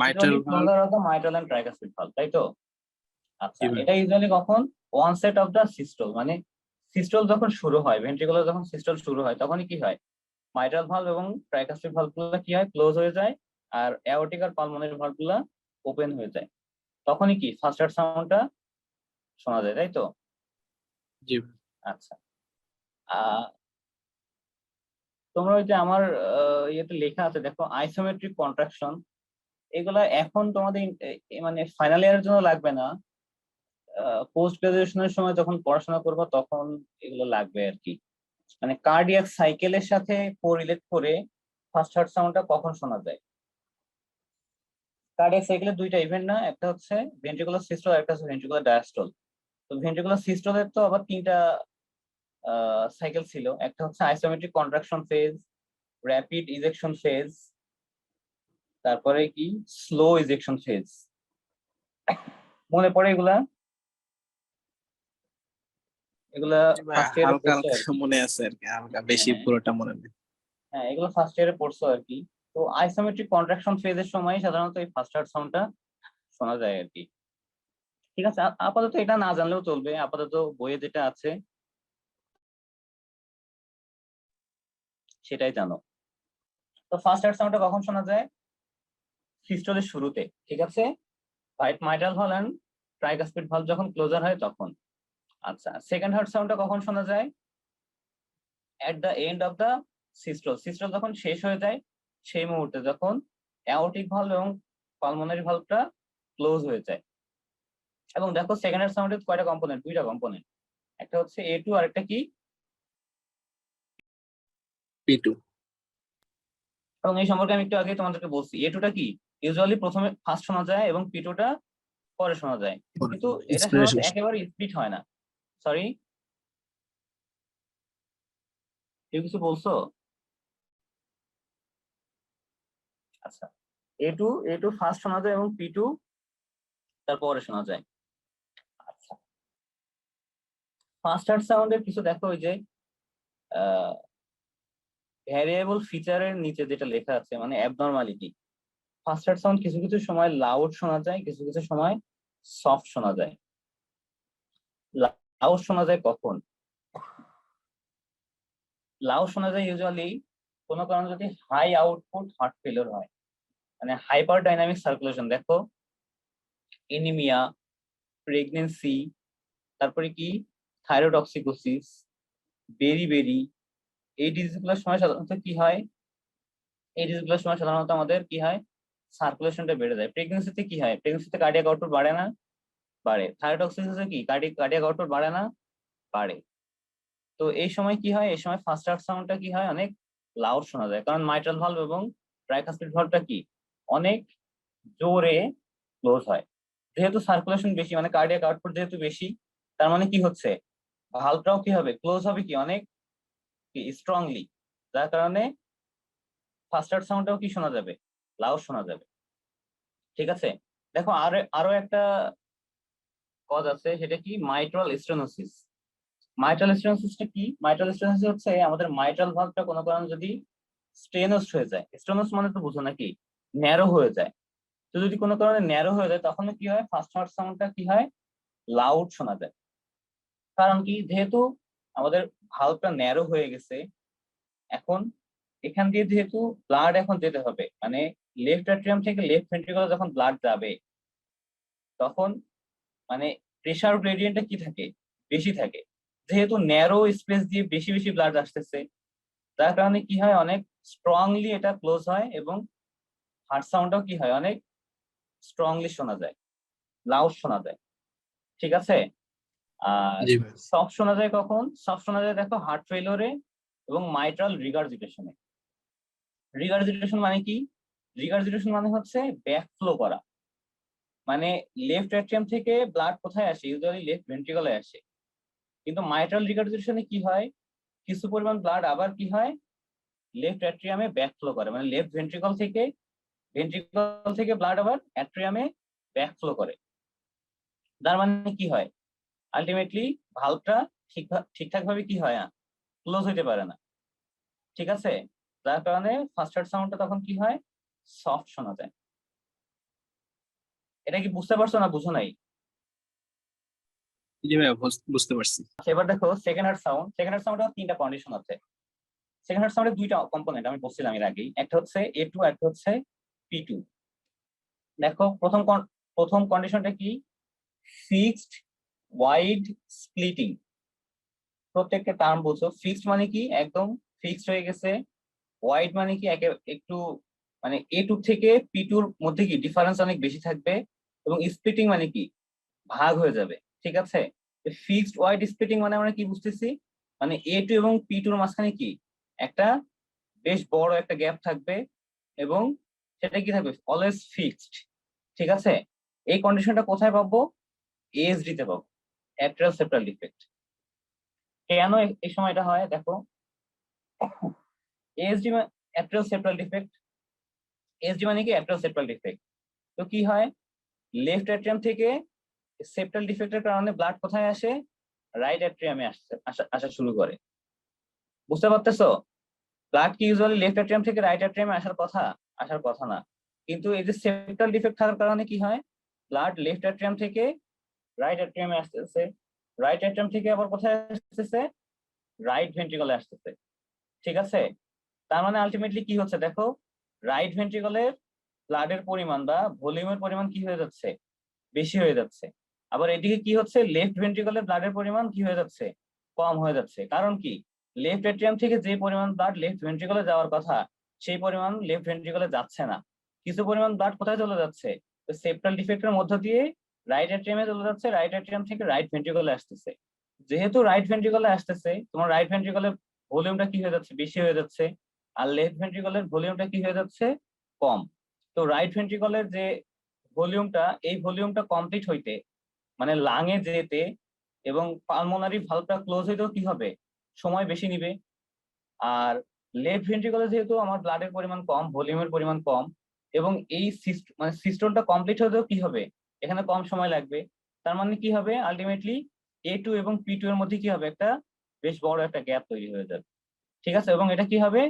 mitral valve, mitral and tricuspid valve, তাই তো? আচ্ছা জি ভাই। এটা ইউজুয়ালি কখন, অনসেট অফ দা সিস্টোল, মানে সিস্টোল যখন শুরু হয়, ভেন্ট্রিকুলার যখন সিস্টোল শুরু হয়, তখনই কি হয়, মাইট্রাল ভালভ এবং ট্রাইকাসপিড ভালভগুলো কি হয়, ক্লোজ হয়ে যায়, আর অ্যাওর্টিক আর পালমোনারি ভালভগুলো ওপেন হয়ে যায়। তখনই কি ফার্স্ট হার্ট সাউন্ডটা শোনা যায়, তাই তো? জি। আচ্ছা, তোমরা ওই যে আমার ইয়েতে লেখা আছে দেখো, আইসোমেট্রিক কন্ট্রাকশন, এগুলা এখন তোমাদের মানে ফাইনাল ইয়ারের জন্য লাগবে না, পোস্ট গ্রাজুয়েশনের সময় যখন পড়াশোনা করবো তখন এগুলো লাগবে আর কি। মানে কার্ডিয়াক সাইকেলের সাথে কোরিলেট করে ফার্স্ট হার্ট সাউন্ডটা কখন শোনা যায়। কার্ডিয়াক সাইকেলের দুইটা ইভেন্ট না, একটা হচ্ছে ভেন্ট্রিকুলার সিস্টোল, একটা হচ্ছে ভেন্ট্রিকুলার ডায়াস্টল। তো ভেন্ট্রিকুলার সিস্টোলের তো আবার 3টা সাইকেল ছিল, একটা হচ্ছে isometric contraction phase, rapid ejection phase, তারপরে কি স্লো ইজেকশন ফেজ। মনে পড়ে এগুলা? এগুলা ফার্স্ট ইয়ারে হালকা পড়ছো আর হালকা কি। মনে আছে আর কি, হালকা, বেশি হ্যাঁ। পুরোটা মনে নেই। হ্যাঁ, এগুলো ফার্স্ট ইয়ারে পড়ছো আর কি। তো আইসোমেট্রিক কন্ট্রাকশন ফেজের সময় সাধারণত এই ফার্স্ট হার্ট সাউন্ডটা শোনা যায় আর কি। ঠিক আছে, আপাতত এটা না জানলেও চলবে, আপাতত বইয়ে যেটা আছে সেটাই জানো। তো ফার্স্ট হার্ট সাউন্ডটা কখন শোনা যায়? সিস্টোলের শুরুতে, ঠিক আছে। Right mitral valve and tricuspid valve যখন ক্লোজার হয় তখন। আচ্ছা, সেকেন্ড হার্ট সাউন্ডটা কখন শোনা যায়? At the end of the systole. Systole যখন শেষ হয়ে যায় সেই মুহূর্তে, যখন অ্যাওর্টিক ভালভ এবং পালমোনারি ভালভটা ক্লোজ হয়ে যায়। এবং দেখো সেকেন্ড হার্ট সাউন্ডের কয়টা কম্পোনেন্ট? দুইটা কম্পোনেন্ট, একটা হচ্ছে A2 আর একটা কি? P2। এবং এই সম্পর্কে আমি একটু আগে তোমাদেরকে বলছি, A2টা কি ইউজুয়ালি প্রথমে ফার্স্ট শোনা যায় এবং P2টা পরে শোনা যায়, কিন্তু এটা সাধারণত একেবারে স্প্লিট হয় না। সরি, কেউ কিছু বলছো? আচ্ছা, A2 ফার্স্ট শোনা যায় এবং P2 তারপরে শোনা যায়। আচ্ছা, ফার্স্ট হার্ট সাউন্ডের কিছু দেখো, ওই যে ভ্যারিয়েবল ফিচারের নিচে যেটা লেখা আছে, মানে অ্যাবনরমালিটি। ফার্স্ট হার্ট সাউন্ড কিছু কিছু সময় লাউড শোনা যায়, কিছু কিছু সময় সফট শোনা যায়। লাউড শোনা যায় কখন? লাউড শোনা যায় ইউজুয়ালি কোনো কারণে যদি হাই আউটপুট হার্ট ফেলিওর হয়, মানে হাইপার ডাইনামিক সার্কুলেশন। দেখো এনিমিয়া, প্রেগনেন্সি, তারপরে কি থাইরোটক্সিকোসিস, বেরি, এই ডিজিজগুলোর সময় সাধারণত কি হয়? এই ডিজিজগুলোর সময় সাধারণত আমাদের কি হয়? সার্কুলেশনটা বেড়ে যায়। প্রেগনেন্সিতে কি হয়? প্রেগনেন্সিতে কার্ডিয়াক আউটপুট বাড়ে না? বাড়ে। থাইরোটক্সিসিসে কি কার্ডিয়াক আউটপুট বাড়ে না? বাড়ে। তো এই সময় কি হয়? এই সময় ফার্স্ট হার্ট সাউন্ডটা কি হয়? অনেক লাউড শোনা যায়, কারণ মাইট্রাল ভালভ এবং ট্রাইকাসপিড ভালভটা কি অনেক জোরে ক্লোজ হয়। যেহেতু সার্কুলেশন বেশি, মানে কার্ডিয়াক আউটপুট যেহেতু বেশি, তার মানে কি হচ্ছে? ভালভটাও কি হবে? ক্লোজ হবে কি অনেক স্ট্রংলি, যার কারণে ফার্স্ট হার্ট সাউন্ডটাও কি শোনা যাবে? লাউড শোনা যাবে। ঠিক আছে, দেখো আরো একটা কজ আছে, সেটা কি? Mitral stenosis. মাইট্রাল স্টেনোসিসটা কি? মাইট্রাল স্টেনোসিস হচ্ছে আমাদের মাইট্রাল ভালভটা কোনো কারণে যদি স্টেনোস হয়ে যায়। স্টেনোস মানে তো বুঝো নাকি? ন্যারো হয়ে যায়। তো যদি কোনো কারণে ন্যারো হয়ে যায় তখন কি হয়? ফার্স্ট হার্ট সাউন্ডটা কি হয়? লাউড শোনা যায়। কারণ কি? যেহেতু আমাদের ভালভটা ন্যারো হয়ে গেছে, এখন এখান দিয়ে যেহেতু ব্লাড এখন যেতে হবে, মানে লেফট অ্যাট্রিয়াম থেকে লেফট ভেন্ট্রিকলে যখন ব্লাড যাবে, তখন মানে প্রেসার গ্রেডিয়েন্টটা কি থাকে? বেশি থাকে। যেহেতু ন্যারো স্পেস দিয়ে বেশি বেশি ব্লাড আসতেছে, যার কারণে কি হয়? অনেক স্ট্রংলি এটা ক্লোজ হয় এবং হার্ট সাউন্ডটাও কি হয়? অনেক স্ট্রংলি শোনা যায়, লাউড শোনা যায়। ঠিক আছে। আর জি ভাই। সফট শোনা যায় কখন? সফট শোনা যায় দেখো হার্ট ফেলিওরে এবং মাইট্রাল রিগার্জিটেশনে। রিগার্জিটেশন মানে কি? রিগার্জিটেশন মানে হচ্ছে ব্যাকফ্লো করা। মানে লেফট অ্যাট্রিয়াম থেকে ব্লাড কোথায় আসে? ইউজুয়ালি লেফট ভেন্ট্রিকলে আসে। কিন্তু মাইট্রাল রিগার্জিটেশনে কি হয়? কিছু পরিমাণ ব্লাড আবার কি হয়? লেফট অ্যাট্রিয়ামে ব্যাকফ্লো করে, মানে লেফট ভেন্ট্রিকল থেকে ব্লাড আবার অ্যাট্রিয়ামে ব্যাকফ্লো করে। তার মানে কি হয়? আলটিমেটলি ভালভটা ঠিকঠাক ভাবে কি হয় না, ক্লোজ হইতে পারে না। ঠিক আছে, যার কারণে ফার্স্ট হার্ট সাউন্ডটা তখন কি হয়? সফট শোনা যায়। এটা কি বুঝতে পারছো না বুঝো নাই? জি ভাই, বুঝতে পারছি। আচ্ছা, এবার দেখো second heart sound. Second heart সাউন্ডের তিনটা কন্ডিশন আছে। সেকেন্ড হার্ট সাউন্ডের দুইটা কম্পোনেন্ট আমি বলছিলাম এর আগেই, একটা হচ্ছে A2 আর একটা হচ্ছে P2। দেখো প্রথম কন্ডিশনটা কি? Fixed wide splitting. প্রত্যেকটা টার্ম বুঝো। ফিক্সড মানে কি? একদম ফিক্সড হয়ে গেছে। ওয়াইড মানে কি? একটু মানে A2 থেকে P2-র মধ্যে কি ডিফারেন্স অনেক বেশি থাকবে। এবং স্প্লিটিং মানে কি? ভাগ হয়ে যাবে। ঠিক আছে, ফিক্সড ওয়াইড স্প্লিটিং মানে আমরা কি বুঝতেছি? মানে A2 এবং P2-র মাঝখানে কি একটা বেশ বড় একটা গ্যাপ থাকবে এবং সেটা কি থাকবে? Always fixed. ঠিক আছে, এই কন্ডিশনটা কোথায় পাবো? ASD তে পাবো, অ্যাট্রিয়াল সেপ্টাল ডিফেক্ট। কেন এই সময় এটা হয়? দেখো ASD atrial septal defect. ASD মানে কি? Atrial septal defect. তো কি হয়? লেফট অ্যাট্রিয়াম থেকে সেপ্টাল ডিফেক্টের কারণে ব্লাড কোথায় আসে? রাইট অ্যাট্রিয়ামে আসা শুরু করে। বুঝতে পারতেছো? ব্লাড কি ইউজুয়ালি লেফট অ্যাট্রিয়াম থেকে রাইট অ্যাট্রিয়ামে আসার কথা না, কিন্তু এই যে সেপ্টাল ডিফেক্ট থাকার কারণে কি হয়, ব্লাড লেফট অ্যাট্রিয়াম থেকে রাইট অ্যাট্রিয়ামে আসতেছে, রাইট অ্যাট্রিয়াম থেকে আবার কোথায় আসতেছে, রাইট ভেন্ট্রিকলে আসতেছে। ঠিক আছে, তার মানে আলটিমেটলি কি হচ্ছে দেখো, রাইট ভেন্ট্রিকলের ব্লাডের পরিমাণ বা ভলিউমের পরিমাণ কি হয়ে যাচ্ছে, বেশি হয়ে যাচ্ছে। আবার এদিকে কি হচ্ছে, লেফট ভেন্ট্রিকলের ব্লাডের পরিমাণ কি হয়ে যাচ্ছে, কম হয়ে যাচ্ছে। কারণ কি, লেফট অ্যাট্রিয়াম থেকে যে পরিমাণ ব্লাড লেফট ভেন্ট্রিকলে যাওয়ার কথা সেই পরিমাণ লেফট ভেন্ট্রিকলে যাচ্ছে না, কিছু পরিমাণ ব্লাড কোথায় চলে যাচ্ছে, তো সেপ্টাল ডিফেক্টের মধ্য দিয়ে রাইট অ্যাট্রিয়ামে চলে যাচ্ছে, রাইট অ্যাট্রিয়াম থেকে রাইট ভেন্ট্রিকলে আসতেছে। যেহেতু রাইট ভেন্ট্রিকলে আসতেছে, তোমার রাইট ভেন্ট্রিকলের ভলিউমটা কি হয়ে যাচ্ছে, বেশি হয়ে যাচ্ছে, আর লেফট ভেন্ট্রিকলের ভলিউমটা কি হয়ে যাচ্ছে, কম। তো রাইট ভেন্ট্রিকলের যে ভলিউমটা, এই ভলিউমটা কমপ্লিট হইতে মানে লাঙে যেতে এবং পালমোনারি ভালভটা ক্লোজ হইতেও কি হবে, সময় বেশি নিবে। আর লেফট ভেন্ট্রিকলে যেহেতু আমার ব্লাডের পরিমাণ কম, ভলিউমের পরিমাণ কম, এবং এই সিস্টেমটা কমপ্লিট হতেও কি হবে, এখানে কম সময় লাগবে। তার মানে কি হবে, আলটিমেটলি A2 এবং P2 এর মধ্যে কি হবে, একটা বেশ বড় একটা গ্যাপ তৈরি হয়ে যাবে। ঠিক আছে, এবং এটা কি হবে,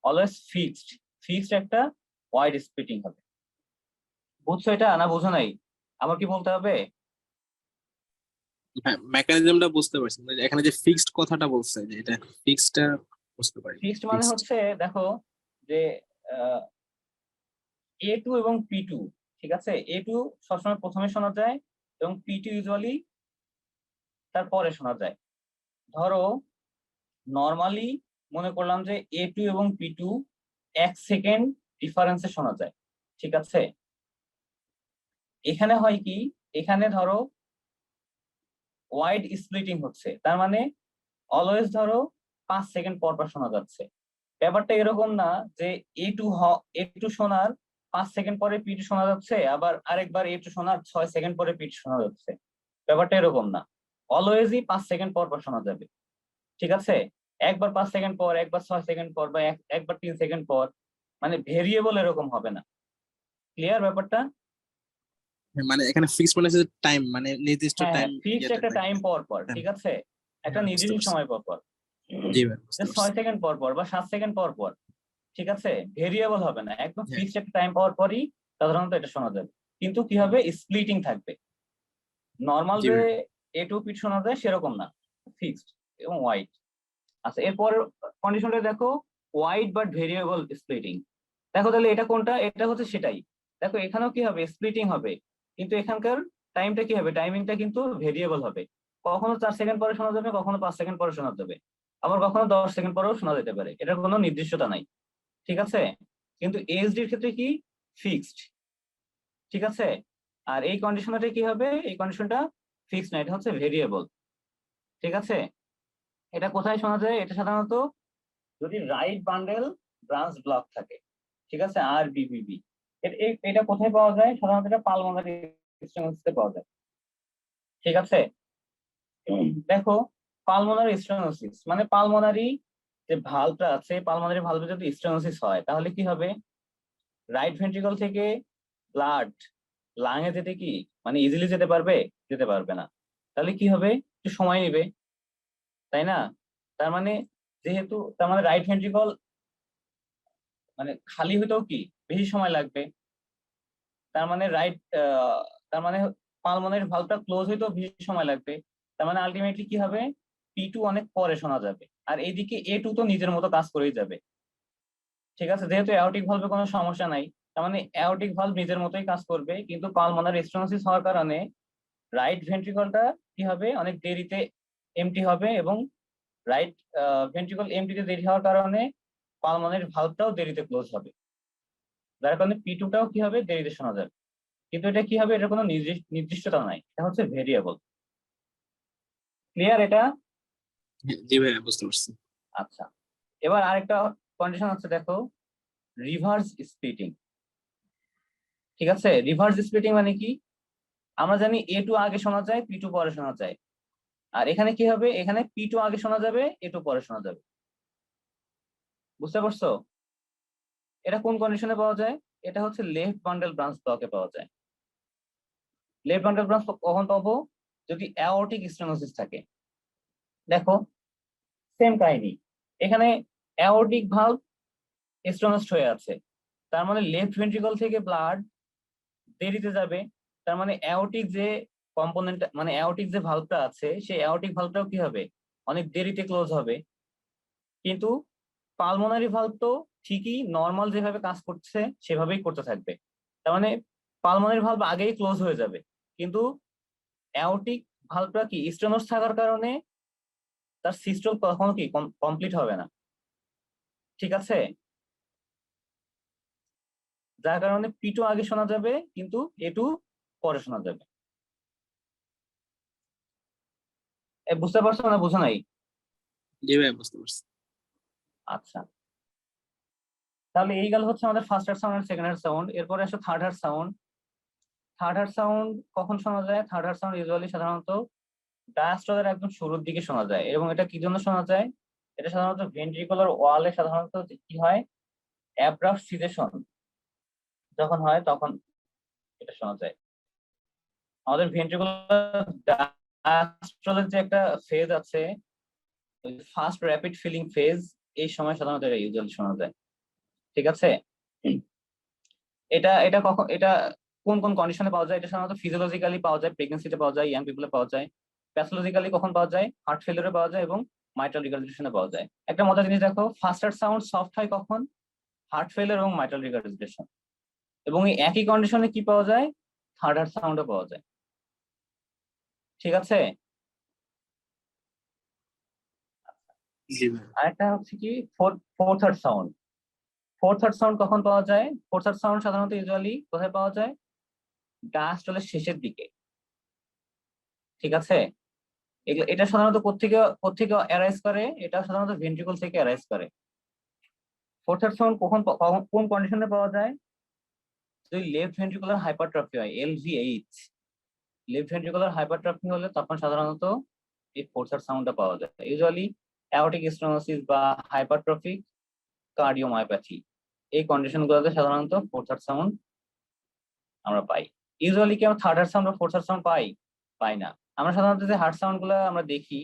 অলওয়েজ ফিক্সড একটা ওয়াইড স্প্লিটিং হবে। বুঝছো এটা না বুঝো নাই, আমার কি বলতে হবে? হ্যাঁ, মেকানিজমটা বুঝতে পারছি, মানে এখানে যে ফিক্সড কথাটা বলছে, যে এটা ফিক্সডটা বুঝতে পারি। ফিক্সড মানে হচ্ছে দেখো যে A2 এবং P2, ঠিক আছে, A2 সবসময় প্রথমে শোনা যায় এবং P2 ইউজুয়ালি তারপরে শোনা যায়। ধরো নর্মালি মনে করলাম যে A2 এবং P2 1 সেকেন্ড ডিফারেন্সে শোনা যায়। ঠিক আছে, এখানে হয় কি, এখানে ধরো ওয়াইড স্প্লিটিং হচ্ছে, তার মানে অলওয়েজ ধরো 5 সেকেন্ড পর পর শোনা যাচ্ছে। ব্যাপারটা এরকম না যে A2 শোনার 5 সেকেন্ড পরে P2 শোনা যাচ্ছে, আবার আরেকবার A2 শোনার 6 সেকেন্ড পরে P2 শোনা যাচ্ছে। ব্যাপারটা এরকম না, অলওয়েজই 5 সেকেন্ড পর পর শোনা যাবে। ঠিক আছে, একবার 5 সেকেন্ড পর, একবার 6 সেকেন্ড পর, বা একবার 3 সেকেন্ড পর, মানে ভেরিয়েবল এরকম হবে না। ক্লিয়ার ব্যাপারটা? মানে এখানে ফিক্সড মানে হচ্ছে টাইম, মানে নির্দিষ্ট হ্যাঁ টাইম, হ্যাঁ, ফিক্সড একটা টাইম পর পর, হ্যাঁ। ঠিক আছে, একটা হ্যাঁ, বুঝতে নির্দিষ্ট পারছি। সময় পর পর, জি ভাই, বুঝতে যে 6 পারছি। সেকেন্ড পর পর বা 7 সেকেন্ড পর পর। ঠিক আছে, ভেরিয়েবল হবে না, একদম হ্যাঁ। ফিক্সড একটা টাইম পাওয়ার পরই সাধারণত এটা শোনা যাবে। কিন্তু কি হবে, স্প্লিটিং থাকবে। নর্মাল জি যে ভাই। A2 পিট শোনা যায় সেরকম না, ফিক্সড এবং ওয়াইড। আচ্ছা, এরপর কন্ডিশনটা দেখো, ওয়াইড বাট ভেরিয়েবল স্প্লিটিং। দেখো তাহলে এটা কোনটা, এটা হচ্ছে সেটাই। দেখো এখানেও কি হবে, স্প্লিটিং হবে, কিন্তু এখানকার টাইমটা কি হবে, টাইমিংটা কিন্তু ভেরিয়েবল হবে। কখনো 4 সেকেন্ড পরে শোনা যাবে, কখনো 5 সেকেন্ড পরে শোনা যাবে, আবার কখনো 10 সেকেন্ড পরেও শোনা যেতে পারে, এটার কোনো নির্দিষ্টতা নাই। ঠিক আছে, কিন্তু ASD-র ক্ষেত্রে কি, ফিক্সড। ঠিক আছে, আর এই কন্ডিশনটা কি হবে, এই কন্ডিশনটা ফিক্সড না, এটা হচ্ছে ভেরিয়েবল। ঠিক আছে, এটা কোথায় শোনা যায়, এটা সাধারণত যদি রাইট বান্ডেল ব্রাঞ্চ ব্লক থাকে। ঠিক আছে, RBBB, এটা কোথায় পাওয়া যায়, সাধারণত এটা পালমোনারি স্টেনোসিসে পাওয়া যায়। ঠিক আছে, দেখো পালমোনারি স্টেনোসিস মানে পালমোনারি যে ভালভটা আছে, পালমোনারি ভালভে যদি স্টেনোসিস হয় তাহলে কি হবে, রাইট ভেন্ট্রিকল থেকে ব্লাড লাঙে যেতে কি মানে ইজিলি যেতে পারবে, যেতে পারবে না। তাহলে কি হবে, একটু সময় নেবে, তাই না? তার মানে তার মানে রাইট ভেন্ট্রিকল মানে খালি হইতেও কি বেশি সময় লাগবে। তার মানে তার মানে পালমোনারি ভালভটা ক্লোজ হইতেও বেশি সময় লাগবে। তার মানে আলটিমেটলি কি হবে, P2 অনেক পরে শোনা যাবে, আর এইদিকে A2 তো নিজের মতো কাজ করেই যাবে। ঠিক আছে, যেহেতু অ্যাওর্টিক ভালভে কোনো সমস্যা নাই, তার মানে অ্যাওর্টিক ভালভ নিজের মতোই কাজ করবে, কিন্তু পালমোনারি স্টেনোসিস হওয়ার কারণে রাইট ভেন্ট্রিকলটা কি হবে, অনেক দেরিতে এমটি হবে, এবং রাইট ভেন্ট্রিকল এমটিতে দেরি হওয়ার কারণে পালমোনারি ভালভটাও দেরিতে ক্লোজ হবে, যার কারণে P2টাও কি হবে, দেরিতে শোনা যাবে। কিন্তু এটা কি হবে, এটা কোনো নির্দিষ্টতা নাই, এটা হচ্ছে ভেরিয়েবল। ক্লিয়ার এটা? হ্যাঁ, জি ভাই, বুঝতে পারছি। আচ্ছা, এবার আরেকটা কন্ডিশন আছে, দেখো রিভার্স স্প্লিটিং। ঠিক আছে, রিভার্স স্প্লিটিং মানে কি, আমরা জানি A2 আগে শোনা যায়, P2 পরে শোনা যায়, আর এখানে কি হবে, এখানে P2 আগে শোনা যাবে, A2 পরে শোনা যাবে। বুঝতে পারছো? এটা কোন কন্ডিশনে পাওয়া যায়, এটা হচ্ছে লেফট বান্ডেল ব্রাঞ্চ ব্লকে পাওয়া যায়। লেফট বান্ডেল ব্রাঞ্চ কখন পাবো, যদি অ্যাওর্টিক স্টেনোসিস থাকে। দেখো সেম কাহিনী, এখানে অ্যাওর্টিক ভালভ স্টেনোসড হয়ে আছে, তার মানে লেফট ভেন্ট্রিকল থেকে ব্লাড দেরিতে যাবে, তার মানে অ্যাওর্টিক যে কম্পোনেন্ট, মানে অ্যাওর্টিক যে ভালভটা আছে সেই অ্যাওর্টিক ভালভটাও কি হবে, অনেক দেরিতে ক্লোজ হবে। কিন্তু পালমোনারি ভালভ তো ঠিকই নর্মাল যেভাবে কাজ করছে সেভাবেই করতে থাকবে, তার মানে পালমোনারি ভালভ আগেই ক্লোজ হয়ে যাবে, কিন্তু অ্যাওর্টিক ভালভটা কি স্টেনোসড থাকার কারণে তার সিস্টল কখনো কি কমপ্লিট হবে না, ঠিক আছে? যার কারণে P2 আগে শোনা যাবে কিন্তু A2 পরে শোনা যাবে। বুঝতে পারছো না, বুঝো নাই? জি ভাই, বুঝতে পারছি। আচ্ছা, তাহলে এই গেল হচ্ছে আমাদের ফার্স্ট হার্ট সাউন্ড আর সেকেন্ড হার্ট সাউন্ড। এরপরে আসো third heart sound. Third heart sound কখন শোনা যায়? থার্ড হার্ট সাউন্ড ইউজুয়ালি সাধারণত ডায়াস্টলের একদম শুরুর দিকে শোনা যায়, এবং এটা কি জন্য শোনা যায়? এটা সাধারণত ভেন্ট্রিকুলার ওয়ালে সাধারণত কি হয়, অ্যাব্রাপ্ট সিজেশন যখন হয় তখন এটা শোনা যায়। আমাদের ভেন্ট্রিকুলার ডায়াস্টলের যে একটা ফেজ আছে, ফার্স্ট র্যাপিড ফিলিং ফেজ, এই সময় সাধারণত এটা ইউজুয়ালি শোনা যায়, ঠিক আছে? এটা এটা কখন, এটা কোন কোন কন্ডিশনে পাওয়া যায়? এটা সাধারণত ফিজিওলজিক্যালি পাওয়া যায়, প্রেগন্যান্সিতে পাওয়া যায়, ইয়াং পিপলে পাওয়া যায়। প্যাথোলজিক্যালি কখন পাওয়া যায়? হার্ট ফেলিয়ারে পাওয়া যায় এবং মাইট্রাল রিগার্জিটেশনে পাওয়া যায়। একটা মজার জিনিস দেখো, ফার্স্ট হার্ট সাউন্ড সফট হয় কখন? হার্ট ফেলিয়ার এবং মাইট্রাল রিগার্জিটেশন। এবং এই একই কন্ডিশনে কি পাওয়া যায়? থার্ড হার্ট সাউন্ডও পাওয়া যায়, ঠিক আছে? জি ভাই। আরেকটা হচ্ছে কি fourth heart sound. Fourth heart sound কখন পাওয়া যায়? ফোর্থ হার্ট সাউন্ড সাধারণত ইউজুয়ালি কোথায় পাওয়া যায়? ডায়াস্টলের শেষের দিকে, ঠিক আছে? এটা সাধারণত কোত্থেকে অ্যারাইজ করে? এটা সাধারণত ভেন্ট্রিকল থেকে অ্যারাইজ করে। ফোর্থ হার্ট সাউন্ড কোন কন্ডিশনে পাওয়া যায়? যদি লেফট ভেন্ট্রিকুলার হাইপারট্রফি হয়, LVH, লেফট ভেন্ট্রিকুলার হাইপারট্রফি হলে তখন সাধারণত এই ফোর্থ হার্ট সাউন্ডটা পাওয়া যায়। ইউজুয়ালি অ্যাওর্টিক স্টেনোসিস বা হাইপারট্রফিক কার্ডিওমায়োপ্যাথি, এই কন্ডিশনগুলোতে সাধারণত ফোর্থ হার্ট সাউন্ড আমরা পাই। ইউজুয়ালি কি আমরা থার্ড হার্ট সাউন্ড বা ফোর্থ হার্ট সাউন্ড পাই না। আমরা সাধারণত যে হার্ট সাউন্ড গুলো আমরা দেখি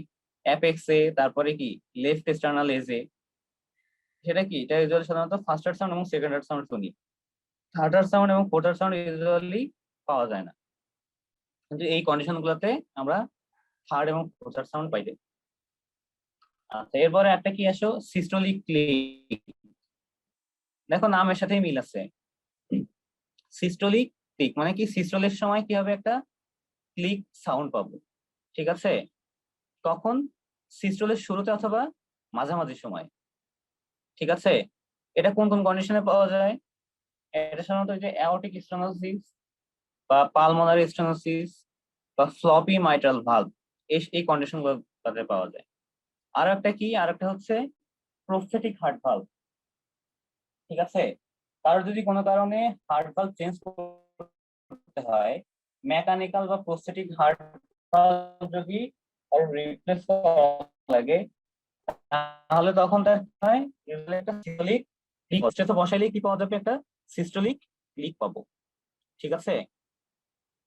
অ্যাপেক্সে, তারপরে কি লেফট এক্সটার্নাল এজে, সেটা কি, এটা ইউজুয়ালি সাধারণত ফার্স্ট হার্ট সাউন্ড এবং সেকেন্ড হার্ট সাউন্ড শুনি। থার্ড হার্ট সাউন্ড এবং ফোর্থ হার্ট সাউন্ড ইউজুয়ালি পাওয়া যায় না, কিন্তু এই কন্ডিশন গুলোতে আমরা থার্ড এবং ফোর্থ হার্ট সাউন্ড পাই। আচ্ছা, এরপরে একটা কি আসো, সিস্টোলিক ক্লিক। দেখো নামের সাথেই মিল আছে। সিস্টোলিক ক্লিক মানে কি, সিস্টোলের সময় কি হবে, একটা ক্লিক সাউন্ড পাবো, ঠিক আছে? কখন? সিস্টোলের শুরুতে অথবা মাঝামাঝি সময়, ঠিক আছে? এটা কোন কোন কন্ডিশনে পাওয়া যায়? এটা সাধারণত যে অ্যাওর্টিক স্টেনোসিস বা পালমোনারি স্টেনোসিস বা ফ্লপি মাইট্রাল ভালভ, এই কন্ডিশন গুলোতে পাওয়া যায়। আর একটা কি, আর একটা হচ্ছে প্রোস্থেটিক হার্ট ভালভ, ঠিক আছে? কারোর যদি কোনো কারণে হার্ট ভালভ চেঞ্জ করতে হয়, মেকানিক্যাল বা প্রোস্থেটিক হার্ট ভালভ যদি রিপ্লেস করা লাগে, তাহলে তখন তার হয় একটা সিস্টোলিক লিক বসাইলে কি পাওয়া যাবে, একটা সিস্টোলিক লিক পাবো, ঠিক আছে?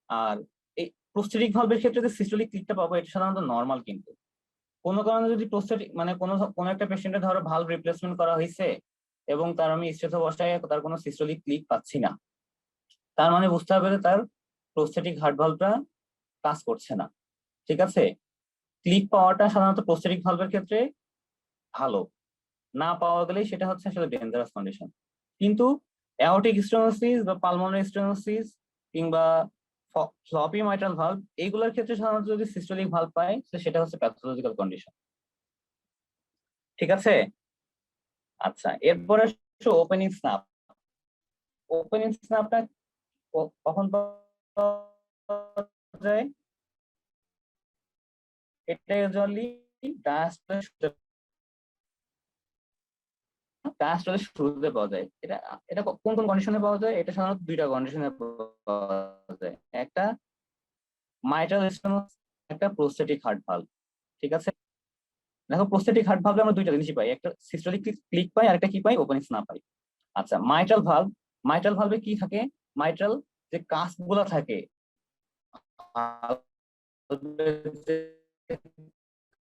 আর এই প্রোস্থেটিক ভালভের ক্ষেত্রে যে সিস্টোলিক লিকটা পাবো এটা সাধারণত নর্মাল, কিন্তু কোনো কারণে যদি প্রোস্থেটিক মানে কোনো একটা পেশেন্টের ধরো ভালভ রিপ্লেসমেন্ট করা হয়েছে এবং তার আমি স্টেথো বসাই তার কোনো সিস্টোলিক লিক পাচ্ছি না, তার মানে বুঝতে হবে যে তার প্রোস্থেটিক হার্ট ভালভটা কাজ করছে না, ঠিক আছে? ক্লিক পাওয়াটা সাধারণত প্রোস্থেটিক ভালভের ক্ষেত্রে ভালো, না পাওয়া গেলেই সেটা হচ্ছে আসলে ডেঞ্জারাস কন্ডিশন। কিন্তু অ্যাওর্টিক স্টেনোসিস বা পালমোনারি স্টেনোসিস কিংবা ফ্লপি মাইট্রাল ভালভ, এইগুলোর ক্ষেত্রে সাধারণত যদি সিস্টোলিক ভালভ পায় সেটা হচ্ছে প্যাথোলজিক্যাল কন্ডিশন, ঠিক আছে? আচ্ছা, এরপরে ওপেনিং স্ন্যাপ। ওপেনিং স্ন্যাপটা কখন পাওয়া যায়? এটা ইউজুয়ালি ডায়াস্টলের শুরুতে পাওয়া যায়। এটা এটা কোন কোন কন্ডিশনে পাওয়া যায়? এটা সাধারণত দুইটা কন্ডিশনে পাওয়া যায়, একটা মাইট্রাল স্টেনোসিস, একটা প্রোস্থেটিক হার্ট ভালভ, ঠিক আছে? দেখো প্রোস্থেটিক হার্ট ভালভে আমরা দুইটা জিনিসই পাই, একটা সিস্টোলিক ক্লিক পাই আর একটা কি পাই, ওপেনিং স্ন্যাপ পাই। আচ্ছা, মাইট্রাল ভালভে কি থাকে? মাইট্রাল যে কাস্পগুলো থাকে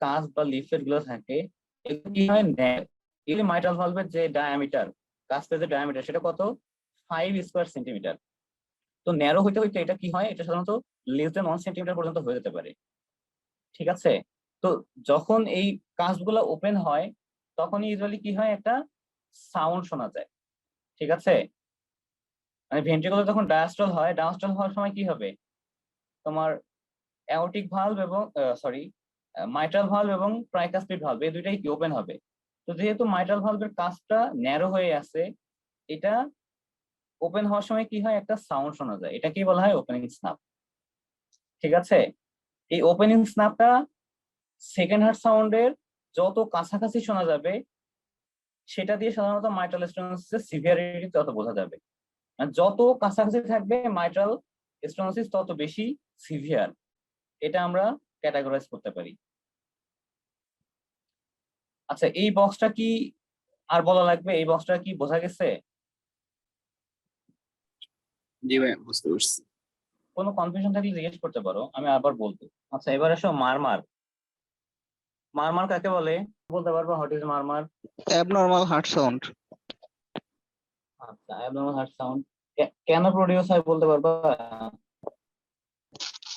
কাঁচ বা লিফলেট গুলো থাকে এগুলো কি হয়, এগুলি মাইট্রাল ভালভের যে ডায়ামিটার, কাঁচের যে ডায়ামিটার সেটা কত, 5 স্কয়ার সেন্টিমিটার। তো ন্যারো হইতে হইতে এটা কি হয়, এটা সাধারণত লেস দেন 1 সেন্টিমিটার পর্যন্ত হয়ে যেতে পারে। ঠিক আছে, তো যখন এই কাঁচগুলো ওপেন হয় তখন ইউজুয়ালি কি হয়, একটা সাউন্ড শোনা যায়। ঠিক আছে, মানে ভেন্ট্রিকুলার যখন ডায়াস্টল হয়, ডায়াস্টল হওয়ার সময় কি হবে, তোমার অ্যাওর্টিক ভালভ এবং মাইট্রাল ভালভ এবং ট্রাইকাসপিড ভালভ এই দুইটাই কি ওপেন হবে। তো যেহেতু মাইট্রাল ভালভের কাজটা ন্যারো হয়ে আছে, এটা ওপেন হওয়ার সময় কি হয়, একটা সাউন্ড শোনা যায়, এটা কি বলা হয়, ওপেনিং স্ন্যাপ। ঠিক আছে, এই ওপেনিং স্ন্যাপটা সেকেন্ড হার্ট সাউন্ডের যত কাছাকাছি শোনা যাবে সেটা দিয়ে সাধারণত মাইট্রাল স্টেনোসিসের সিভিয়ারিটি তত বোঝা যাবে। আর যত কাছাকাছি থাকবে মাইট্রাল স্টেনোসিস তত বেশি সিভিয়ার, এটা আমরা ক্যাটাগরাইজ করতে পারি। আচ্ছা, এই বক্সটা কি আর বলা লাগবে, এই বক্সটা কি বোঝা গেছে? জি ভাই বুঝতে পারছি। কোনো কনফিউশন থাকলে জিজ্ঞেস করতে পারো, আমি আবার বলবো। আচ্ছা, এবার আসো মারমার। মারমার কাকে বলে বলতে পারবো? What is murmur? abnormal heart sound. আচ্ছা, অ্যাবনর্মাল হার্ট সাউন্ড কেন প্রডিউস হয় বলতে পারবা?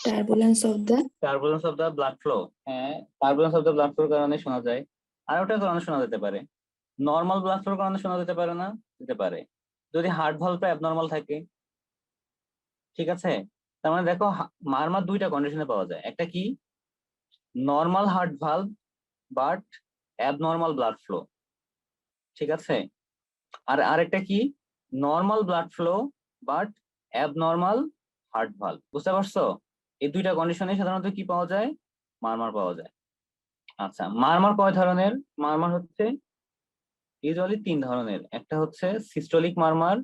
Turbulence of the turbulence of the blood flow. হ্যাঁ, টার্বুলেন্স অফ দ্য ব্লাড ফ্লোর কারণে শোনা যায়। আর ওটার কারণে শোনা যেতে পারে, নর্মাল ব্লাড ফ্লোর কারণে শোনা যেতে পারে না, যেতে পারে যদি হার্ট ভালভটা অ্যাবনর্মাল থাকে। ঠিক আছে, তার মানে দেখো মারমার দুইটা কন্ডিশনে পাওয়া যায়, একটা কি normal heart valve but abnormal blood flow. ঠিক আছে, আর আরেকটা কি normal blood flow but abnormal heart valve. বুঝতে পারছো? এই দুইটা কন্ডিশনে সাধারণত কি পাওয়া যায়, মারমার পাওয়া যায়। আচ্ছা, মারমার কয় ধরনের? মারমার হচ্ছে ইউজুয়ালি 3 ধরনের, একটা হচ্ছে systolic মারমার,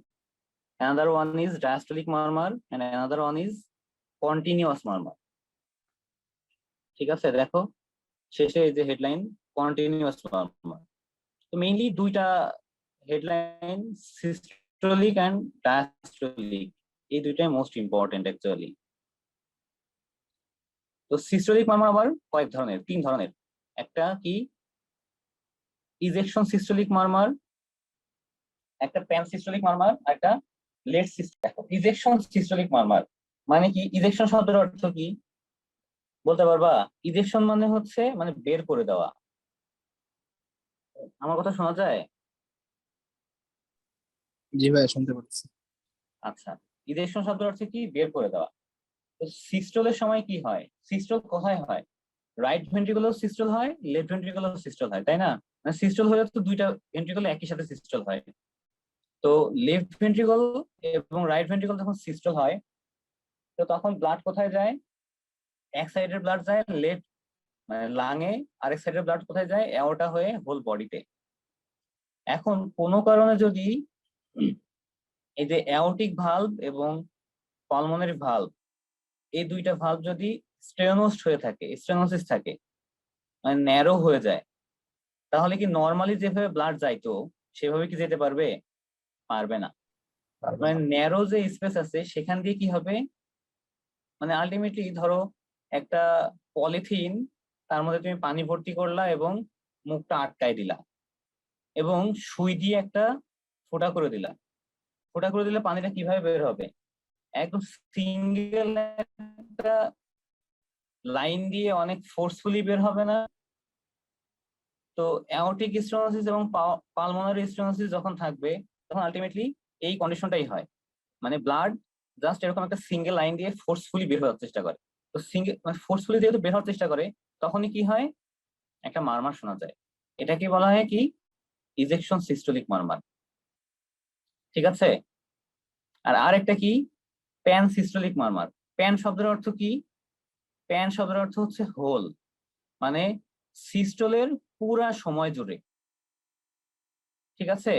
another one is diastolic murmur and another one is continuous murmur. ঠিক আছে, দেখো শেষে এই যে হেডলাইন কন্টিনিউয়াস মারমার। তো মেইনলি দুইটা হেডলাইন, সিস্টোলিক এন্ড ডায়াস্টোলিক, এই দুইটাই মোস্ট ইম্পর্টেন্ট অ্যাকচুয়ালি। তো সিস্টোলিক মারমার আবার কয়েক ধরনের, 3 ধরনের, একটা কি ইজেকশন সিস্টোলিক মারমার, একটা প্যান সিস্টোলিক মারমার, একটা লেট ইজেকশন সিস্টোলিক মারমার। মানে কি, ইজেকশন শব্দের অর্থ কি বলতে পারবা? ইজেকশন মানে হচ্ছে মানে বের করে দেওয়া। আমার কথা শোনা যায়? জি ভাই শুনতে পাচ্ছি। আচ্ছা, ইজেকশন শব্দের অর্থ কি, বের করে দেওয়া। তো সিস্টোলের সময় কি হয়, সিস্টোল কোথায় হয়, রাইট ভেন্ট্রিকুলার সিস্টোল হয়, লেফট ভেন্ট্রিকুলার সিস্টোল হয়, তাই না? মানে সিস্টোল হলে তো দুইটা ভেন্ট্রিকুল একই সাথে সিস্টোল হয়। তো লেফট ভেন্ট্রিকল এবং রাইট ভেন্ট্রিকল যখন সিস্টোল হয় তো তখন ব্লাড কোথায় যায়, এক সাইডের ব্লাড যায় লেফট মানে লাঙে, আরেক সাইডের ব্লাড কোথায় যায়, অ্যাওর্টা হয়ে হোল বডিতে। এখন কোনো কারণে যদি এই যে অ্যাওর্টিক ভালভ এবং পালমোনারি ভালভ, এই দুইটা ভালভ যদি স্টেনোসড হয়ে থাকে, স্টেনোসিস থাকে, মানে ন্যারো হয়ে যায়, তাহলে কি নর্মালি যেভাবে ব্লাড যাইতো সেভাবে কি যেতে পারবে? পারবে না। মানে ন্যারো যে স্পেস আছে সেখান দিয়ে কি হবে, মানে আলটিমেটলি ধরো একটা পলিথিন, তার মধ্যে তুমি পানি ভর্তি করলা এবং মুখটা আটকায় দিলা এবং সুই দিয়ে একটা ফোঁটা করে দিলা, ফোঁটা করে দিলে পানিটা কিভাবে বের হবে? একদম সিঙ্গেল একটা লাইন দিয়ে অনেক ফোর্সফুলি বের হবে না? তো অ্যাওর্টিক স্টেনোসিস এবং পালমোনারি স্টেনোসিস যখন থাকবে তখন আলটিমেটলি এই কন্ডিশনটাই হয়, মানে ব্লাড জাস্ট এরকম একটা সিঙ্গেল লাইন দিয়ে ফোর্সফুলি বের হওয়ার চেষ্টা করে। তো সিঙ্গেল মানে ফোর্সফুলি যেহেতু বের হওয়ার চেষ্টা করে তখনই কি হয়, একটা মারমার শোনা যায়। এটাকে বলা হয় কি, ইজেকশন সিস্টোলিক মারমার। ঠিক আছে, আর আরেকটা কি, প্যান সিস্টোলিক মারমার। প্যান শব্দের অর্থ কি? প্যান শব্দের অর্থ হচ্ছে হোল, মানে সিস্টোলের পুরা সময় জুড়ে। ঠিক আছে,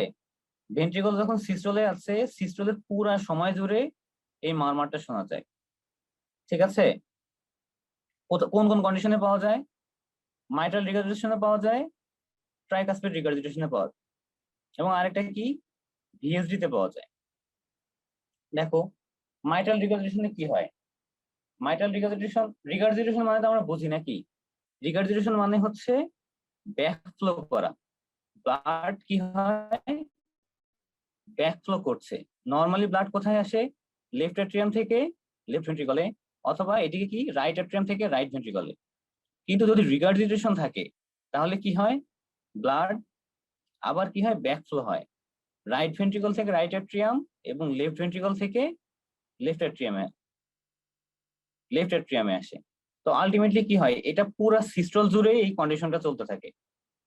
ভেন্ট্রিকল যখন সিস্টোলে আছে সিস্টোলের পুরা সময় জুড়ে এই মারমারটা শোনা যায়। ঠিক আছে, কোন কোন কন্ডিশনে পাওয়া যায়? মাইট্রাল রিগার্জিটেশনে পাওয়া যায়, ট্রাইকাসপিড রিগার্জিটেশনে পাওয়া যায়, এবং আরেকটা কি ভিএসডি তে পাওয়া যায়। দেখো মাইট্রাল রিগার্জিটেশনে কি হয়, মাইট্রাল রিগার্জিটেশন মানে তো আমরা বুঝি নাকি, রিগার্জিটেশন মানে হচ্ছে ব্যাকফ্লো করা। ব্লাড কি হয়, ব্যাকফ্লো করছে। নর্মালি ব্লাড কোথায় আসে, লেফট অ্যাট্রিয়াম থেকে লেফট ভেন্ট্রিকলে, অথবা এদিকে কি রাইট অ্যাট্রিয়াম থেকে রাইট ভেন্ট্রিকলে। কিন্তু যদি রিগার্জিটেশন থাকে তাহলে কি হয়, ব্লাড আবার কি হয়, ব্যাকফ্লো হয় রাইট ভেন্ট্রিকল থেকে রাইট অ্যাট্রিয়াম এবং লেফট ভেন্ট্রিকল থেকে লেফট অ্যাট্রিয়ামে আসে। তো আলটিমেটলি কি হয়, এটা পুরো সিস্টল জুড়ে এই কন্ডিশনটা চলতে থাকে।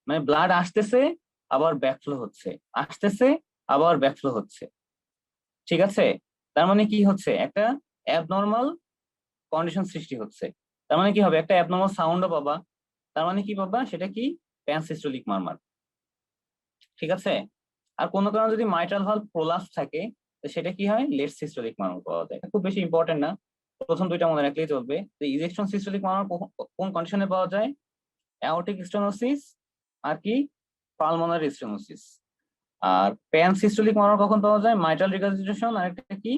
মানে ব্লাড আসতেছে আবার ব্যাকফ্লো হচ্ছে, আসতেছে আবার ব্যাকফ্লো হচ্ছে। ঠিক আছে, তার মানে কি হচ্ছে, একটা অ্যাবনর্মাল কন্ডিশন সৃষ্টি হচ্ছে। তার মানে কি হবে, একটা অ্যাবনর্মাল সাউন্ডও পাবা। তার মানে কি পাবা, সেটা কি, প্যানসিস্টোলিক মারমার। ঠিক আছে, আর কোনো কারণে যদি মাইট্রাল ভালভ প্রোলাপস থাকে তো সেটা কি হয়, লেট সিস্টোলিক মারমার পাওয়া যায়। খুব বেশি ইম্পর্টেন্ট না, প্রথম দুইটা মনে রাখলেই চলবে। তো ইজেকশন সিস্টোলিক মারমার কোন কন্ডিশনে পাওয়া যায়, অ্যাওর্টিক স্টেনোসিস আর কি পালমোনারি স্টেনোসিস। আর প্যানসিস্টোলিক মারমার কখন পাওয়া যায়, মাইট্রাল রিগার্জিটেশন আর একটা কি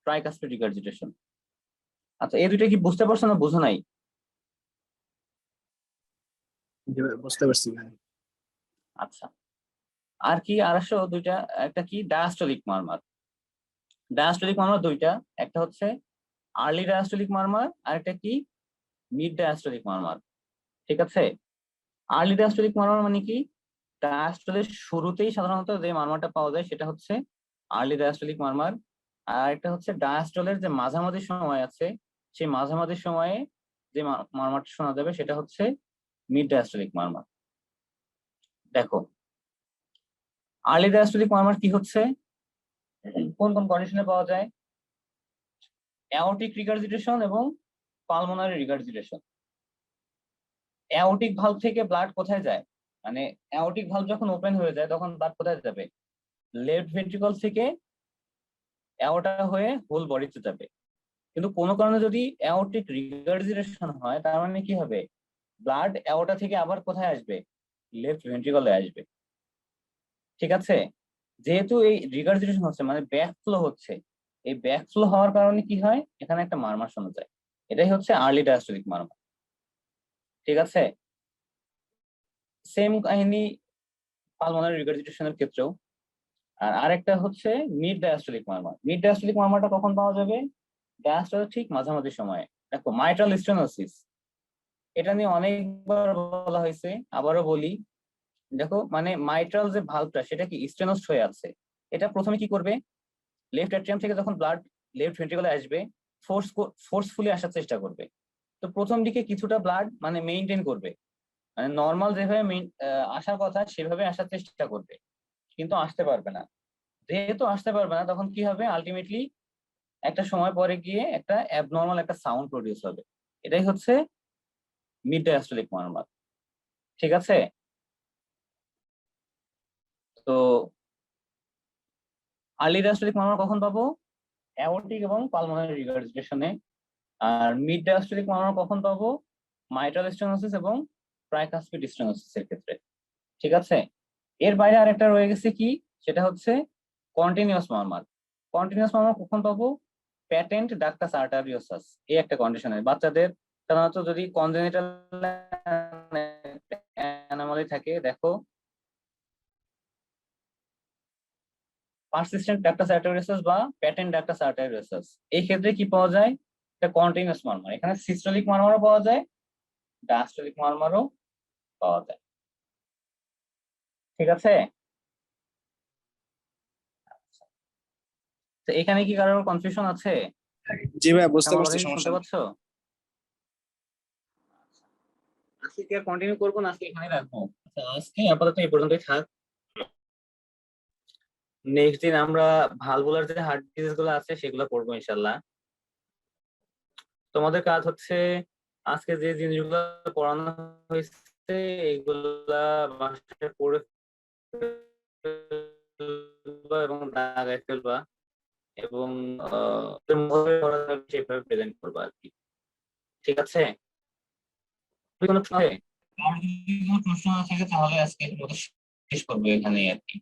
ট্রাইকাসপিড রিগার্জিটেশন। আচ্ছা, এই দুইটা কি বুঝতে পারছো না বুঝো নাই? জি ভাই, বুঝতে পারছি ভাই। আচ্ছা, আর কি আর আসো দুইটা, একটা কি ডায়াস্টোলিক মারমার। ডায়াস্টোলিক মারমার দুইটা, একটা হচ্ছে আর্লি ডায়াস্টোলিক মারমার আর একটা কি মিড ডায়াস্টোলিক মারমার। ঠিক আছে, আর্লি ডায়াস্টোলিক মারমার মানে কি, ডায়াস্টোলের শুরুতেই সাধারণত যে মারমারটা পাওয়া যায় সেটা হচ্ছে আর্লি ডায়াস্টোলিক মারমার। আর একটা হচ্ছে ডায়াস্টোলের যে মাঝামাঝি সময় আছে, সেই মাঝামাঝি সময়ে যে মারমারটা শোনা যাবে সেটা হচ্ছে মিড ডায়াস্টোলিক মারমার। দেখো, আর্লি ডায়াস্টোলিক মারমার কি হচ্ছে, কোন কোন কন্ডিশনে পাওয়া যায়, অ্যাওর্টিক রিগার্জিটেশন এবং পালমোনারি রিগার্জিটেশন। অ্যাওর্টিক ভালভ থেকে ব্লাড কোথায় যায়, মানে অ্যাওর্টিক ভালভ যখন ওপেন হয়ে যায় তখন ব্লাড কোথায় যাবে, লেফট ভেন্ট্রিকল থেকে অ্যাওর্টা হয়ে হোল বডিতে যাবে। কিন্তু কোনো কারণে যদি অ্যাওর্টিক রিগার্জিটেশন হয় তার মানে কি হবে, ব্লাড অ্যাওর্টা থেকে আবার কোথায় আসবে, লেফট ভেন্ট্রিকলে আসবে। ঠিক আছে, যেহেতু এই রিগার্জিটেশন হচ্ছে মানে ব্যাকফ্লো হচ্ছে, এই ব্যাকফ্লো হওয়ার কারণে কি হয়, এখানে একটা মারমার শোনা যায়, এটাই হচ্ছে আর্লি ডায়াস্টোলিক মারমার। ঠিক আছে, সেম কাহিনী পালমোনারি রিগার্জিটেশনের ক্ষেত্রেও। আর আরেকটা হচ্ছে মিড ডায়াস্টোলিক মারমার। মিড ডায়াস্টোলিক মারমারটা কখন পাওয়া যাবে, ডায়াস্টোলের ঠিক মাঝামাঝি সময়ে। দেখো, মাইট্রাল স্টেনোসিস, এটা নিয়ে অনেকবার বলা হয়েছে, আবারও বলি। দেখো, মানে মাইট্রাল যে ভালভটা সেটা কি স্টেনোসড হয়ে আছে। এটা প্রথমে কি করবে, লেফট অ্যাট্রিয়াম থেকে যখন ব্লাড লেফট ভেন্ট্রিকলে আসবে ফোর্সফুলি আসার চেষ্টা করবে। তো প্রথম দিকে কিছুটা ব্লাড মানে মেইনটেইন করবে, মানে নর্মাল যেভাবে আসার কথা সেভাবে আসার চেষ্টা করবে, কিন্তু আসতে পারবে না। যেহেতু আসতে পারবে না তখন কি হবে, আলটিমেটলি একটা সময় পরে গিয়ে একটা অ্যাবনর্মাল একটা সাউন্ড প্রডিউস হবে। এটাই হচ্ছে মিড ডায়াস্টোলিক মারমার। ঠিক আছে, তো আর্লি ডায়াস্টোলিক মারমার কখন পাবো, অ্যাওর্টিক এবং পালমোনারি রিগার্জিটেশনে। আর মিড ডায়াস্টোলিক মারমার কখন পাবো, মাইট্রাল স্টেনোসিস এবং ট্রাইকাসপিড স্টেনোসিসের ক্ষেত্রে। ঠিক আছে, এর বাইরে আরেকটা রয়ে গেছে কি, সেটা হচ্ছে কন্টিনিউয়াস মারমার। কন্টিনিউয়াস মারমার কখন পাবো, প্যাটেন্ট ডাক্টাস আর্টারিওসাস, এই একটা কন্ডিশনে বাচ্চাদের সাধারণত যদি কনজেনিটাল অ্যানোমালি থাকে, দেখো পারসিস্টেন্ট ডাক্টাস আর্টারিওসাস বা প্যাটেন্ট ডাক্টাস আর্টারিওসাস, এই ক্ষেত্রে কি পাওয়া যায়, এটা কন্টিনিউয়াস মারমার। এখানে সিস্টোলিক মারমারও পাওয়া যায়, ডায়াস্টোলিক মারমারও পাওয়া যায়। ঠিক আছে, তো এখানে কি কারোর কনফিউশন আছে, জি ভাই, বুঝতে আমার পারছি, কথা কি সমস্যা শুনতে নেই। পাচ্ছ? আজকে কি আর কন্টিনিউ করবো না, আজকে এখানে রাখবো? আচ্ছা, আজকে আপাতত এই পর্যন্তই থাক। নেক্সট দিন আমরা ভালভুলার যে হার্ট ডিজিজ গুলো আছে সেগুলো করবো ইনশাল্লাহ। তোমাদের কাজ হচ্ছে আজকে যে জিনিসগুলো পড়ানো হয়েছে এইগুলা বাসায় পড়ে ফেলবা এবং দাগায় ফেলবা এবং সেভাবে প্রেজেন্ট করবা আর কি। ঠিক আছে, কোনো প্রশ্ন থাকে? আর যদি কোনো প্রশ্ন না থাকে তাহলে আজকে শেষ করবো এখানেই আর কি।